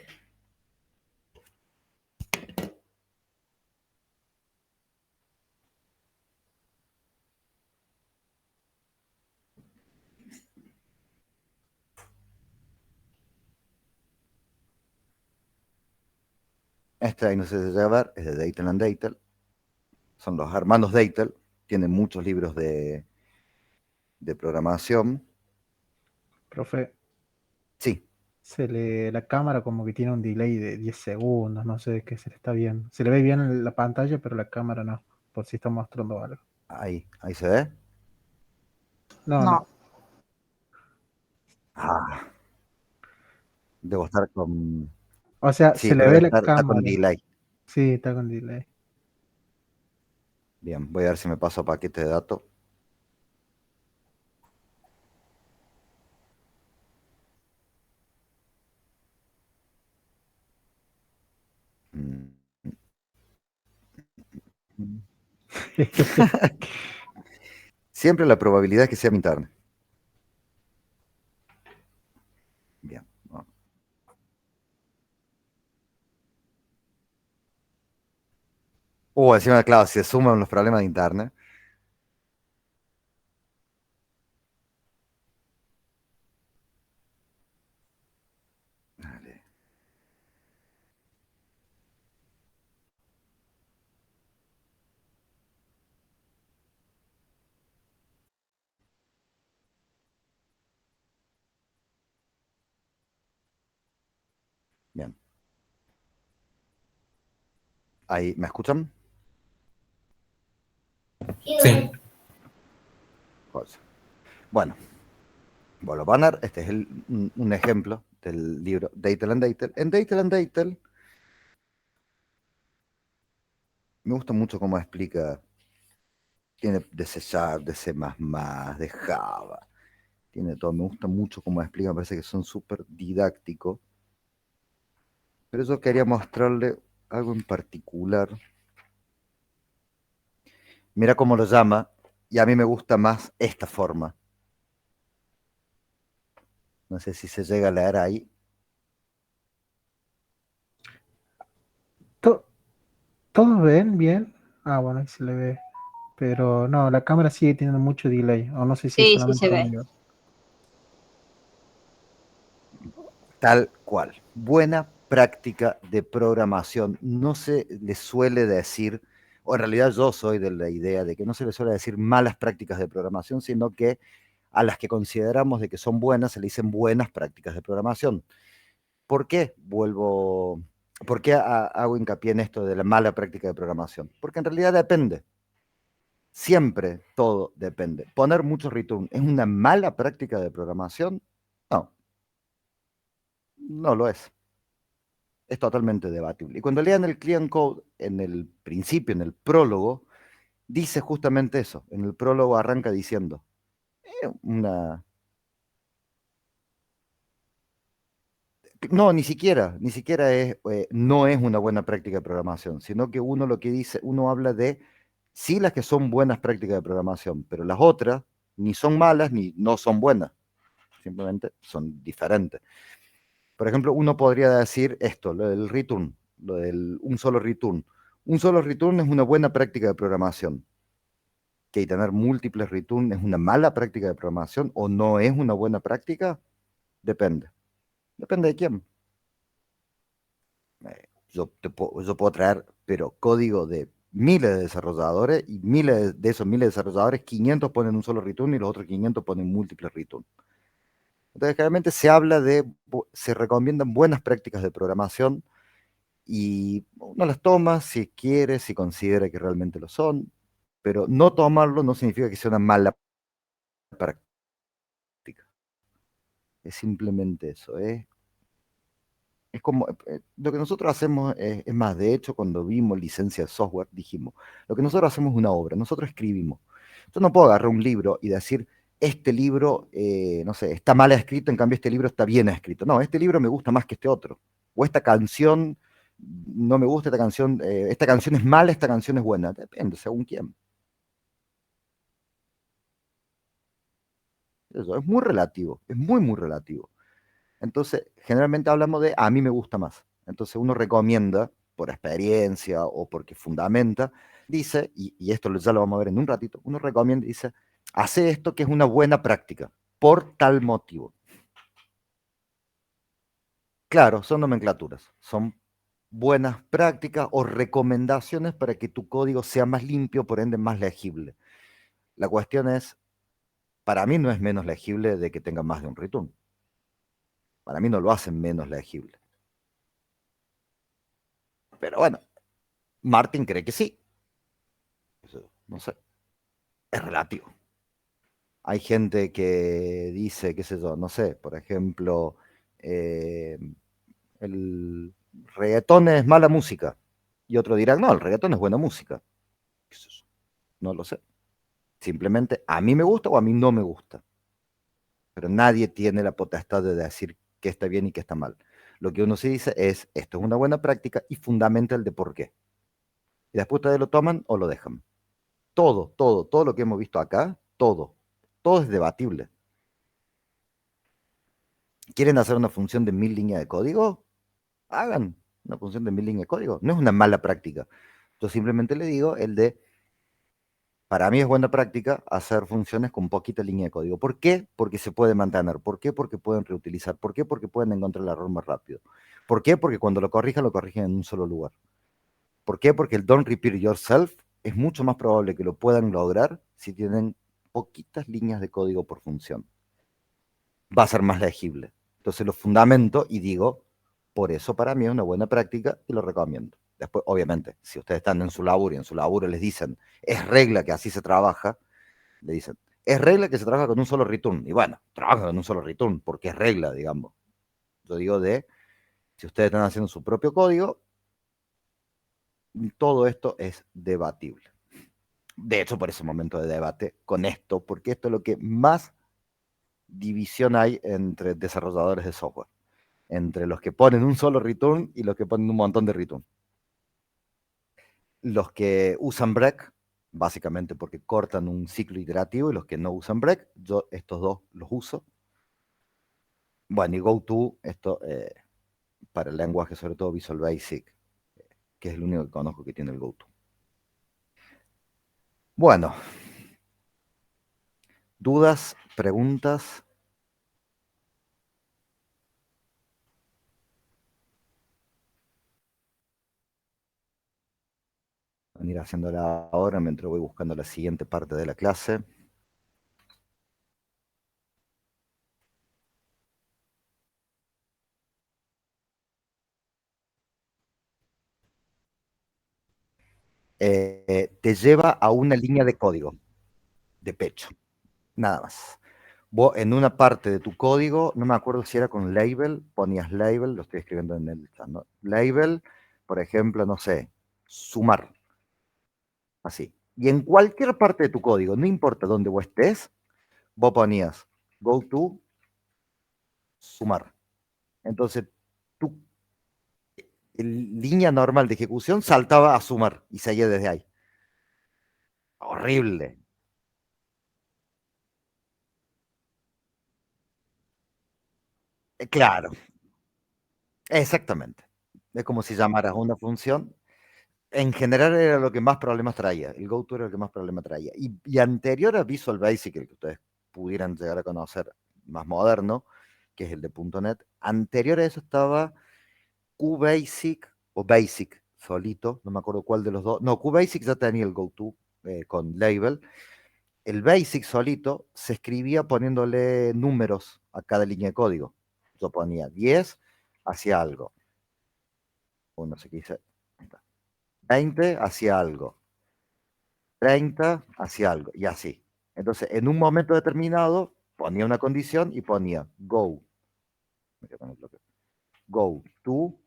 Este ahí no sé si se llega a ver, es de Deitel and Deitel. Son los hermanos Deitel. Tienen muchos libros de programación. Profe, Sí, la cámara como que tiene un delay de 10 segundos, no sé qué se le está viendo. Se le ve bien en la pantalla, pero la cámara no, por si está mostrando algo. ahí se ve. No, No, no. Ah, debo estar con... O sea, Sí, se le ve la está con cámara. delay. Sí, está con delay. Bien, voy a ver si me paso a paquete de datos. Mm. Siempre la probabilidad es que sea mi internet. Bien. No. Encima, claro, si se suman los problemas de internet. Dale. Bien. Ahí, ¿me escuchan? Sí, Pues, bueno, vuelvo a poner. Este es un ejemplo del libro Deitel and Deitel. En Deitel and Deitel me gusta mucho cómo explica. Tiene de C Sharp, de C++, de Java. Tiene todo. Me gusta mucho cómo explica. Me parece que son súper didácticos. Pero yo quería mostrarle algo en particular. Mira cómo lo llama. Y a mí me gusta más esta forma. No sé si se llega a leer ahí. To- ¿Todos ven bien? Ah, bueno, ahí se le ve. Pero no, la cámara sigue teniendo mucho delay. O no sé si es sí, sí solamente se ve. conmigo. Tal cual. Buena práctica de programación. No se le suele decir, o en realidad yo soy de la idea de que no se le suele decir malas prácticas de programación, sino que a las que consideramos de que son buenas se le dicen buenas prácticas de programación. ¿Por qué por qué hago hincapié en esto de la mala práctica de programación? Porque en realidad depende. Siempre todo depende. Poner mucho return es una mala práctica de programación. No, no lo es. Es totalmente debatible. Y cuando lean el client code, en el principio, en el prólogo, dice justamente eso. En el prólogo arranca diciendo, una... No, ni siquiera es, no es una buena práctica de programación, sino que uno lo que dice, uno habla de, sí, las que son buenas prácticas de programación, pero las otras ni son malas ni no son buenas, simplemente son diferentes. Por ejemplo, uno podría decir esto, lo del return, lo del un solo return. Un solo return es una buena práctica de programación. Que tener múltiples return es una mala práctica de programación o no es una buena práctica, depende. Depende de quién. Yo puedo traer, pero código de miles de desarrolladores y miles de esos miles de desarrolladores, 500 ponen un solo return y los otros 500 ponen múltiples return. Entonces, generalmente se habla de, se recomiendan buenas prácticas de programación y uno las toma si quiere, si considera que realmente lo son, pero no tomarlo no significa que sea una mala práctica. Es simplemente eso, es como, lo que nosotros hacemos es más, de hecho, cuando vimos licencia de software, dijimos, lo que nosotros hacemos es una obra, nosotros escribimos. Yo no puedo agarrar un libro y decir, este libro, no sé, está mal escrito, en cambio este libro está bien escrito. No, este libro me gusta más que este otro. O esta canción, no me gusta esta canción es mala, esta canción es buena. Depende, según quién. Eso es muy relativo, es muy, muy relativo. Entonces, generalmente hablamos de a mí me gusta más. Entonces, uno recomienda, por experiencia o porque fundamenta, dice, y esto ya lo vamos a ver en un ratito, uno recomienda y dice, hace esto que es una buena práctica, por tal motivo. Claro, son nomenclaturas, son buenas prácticas o recomendaciones para que tu código sea más limpio, por ende más legible. La cuestión es, para mí no es menos legible de que tenga más de un return. Para mí no lo hacen menos legible. Pero bueno, Martin cree que sí. Eso, no sé, es relativo. Hay gente que dice, qué sé yo, no sé, por ejemplo, eh, el reggaetón es mala música. Y otro dirá, no, el reggaetón es buena música. ¿Qué sé yo? No lo sé. Simplemente a mí me gusta o a mí no me gusta. Pero nadie tiene la potestad de decir qué está bien y qué está mal. Lo que uno sí dice es, esto es una buena práctica y fundamenta el de por qué. Y después ustedes lo toman o lo dejan. Todo lo que hemos visto acá, todo es debatible. ¿Quieren hacer una función de 1000 líneas de código? Hagan una función de 1000 líneas de código. No es una mala práctica. Yo simplemente le digo el de, para mí es buena práctica hacer funciones con poquita línea de código. ¿Por qué? Porque se puede mantener. ¿Por qué? Porque pueden reutilizar. ¿Por qué? Porque pueden encontrar el error más rápido. ¿Por qué? Porque cuando lo corrigen en un solo lugar. ¿Por qué? Porque el don't repeat yourself es mucho más probable que lo puedan lograr si tienen poquitas líneas de código por función. Va a ser más legible. Entonces lo fundamento y digo, por eso para mí es una buena práctica y lo recomiendo. Después, obviamente, si ustedes están en su laburo y en su laburo les dicen, es regla que así se trabaja, le dicen, es regla que se trabaja con un solo return. Y bueno, trabaja con un solo return porque es regla, digamos. Yo digo si ustedes están haciendo su propio código, todo esto es debatible. De hecho, por ese momento de debate con esto, porque esto es lo que más división hay entre desarrolladores de software, entre los que ponen un solo return y los que ponen un montón de return. Los que usan break, básicamente porque cortan un ciclo iterativo, y los que no usan break, yo estos dos los uso. Bueno, y GoTo, esto para el lenguaje, sobre todo Visual Basic, que es el único que conozco que tiene el GoTo. Bueno, dudas, preguntas. Van a ir haciéndola ahora mientras voy buscando la siguiente parte de la clase. te lleva a una línea de código de pecho, nada más. Vos en una parte de tu código, no me acuerdo si era con label, ponías label, lo estoy escribiendo en el chat, ¿no? Label, por ejemplo, no sé, sumar, así. Y en cualquier parte de tu código, no importa dónde vos estés, vos ponías go to sumar. Entonces, tu línea normal de ejecución saltaba a sumar y seguía desde ahí. Horrible. Claro, exactamente. Es como si llamaras a una función. En general era lo que más problemas traía. El GoTo era lo que más problemas traía. Y anterior a Visual Basic, el que ustedes pudieran llegar a conocer más moderno, que es el de .NET, anterior a eso estaba QBasic o Basic solito, no me acuerdo cuál de los dos. No, QBasic ya tenía el GoTo con label. El Basic solito se escribía poniéndole números a cada línea de código. Yo ponía 10 hacia algo. No sé qué dice. 20 hacia algo. 30 hacia algo. Y así. Entonces, en un momento determinado, ponía una condición y ponía go. Go to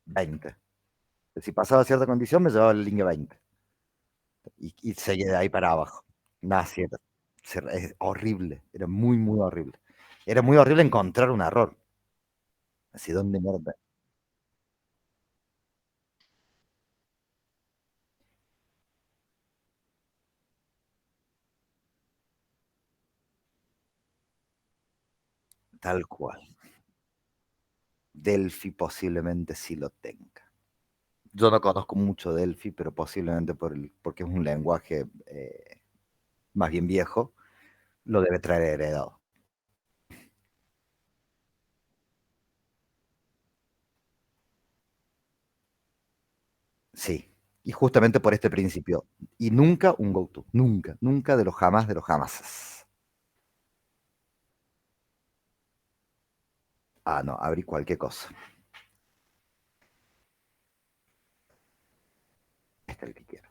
20. Si pasaba cierta condición, me llevaba la línea 20. Y seguía de ahí para abajo. Nada, cierto. Es horrible. Era muy, muy horrible. Era muy horrible encontrar un error. Así, ¿dónde mierda? Tal cual. Delphi posiblemente sí lo tenga. Yo no conozco mucho Delphi, pero posiblemente porque es un lenguaje más bien viejo, lo debe traer heredado. Sí, y justamente por este principio. Y nunca un go-to, nunca, nunca de los jamás de los jamases. Ah, no, abrí cualquier cosa. Este es el que quiero.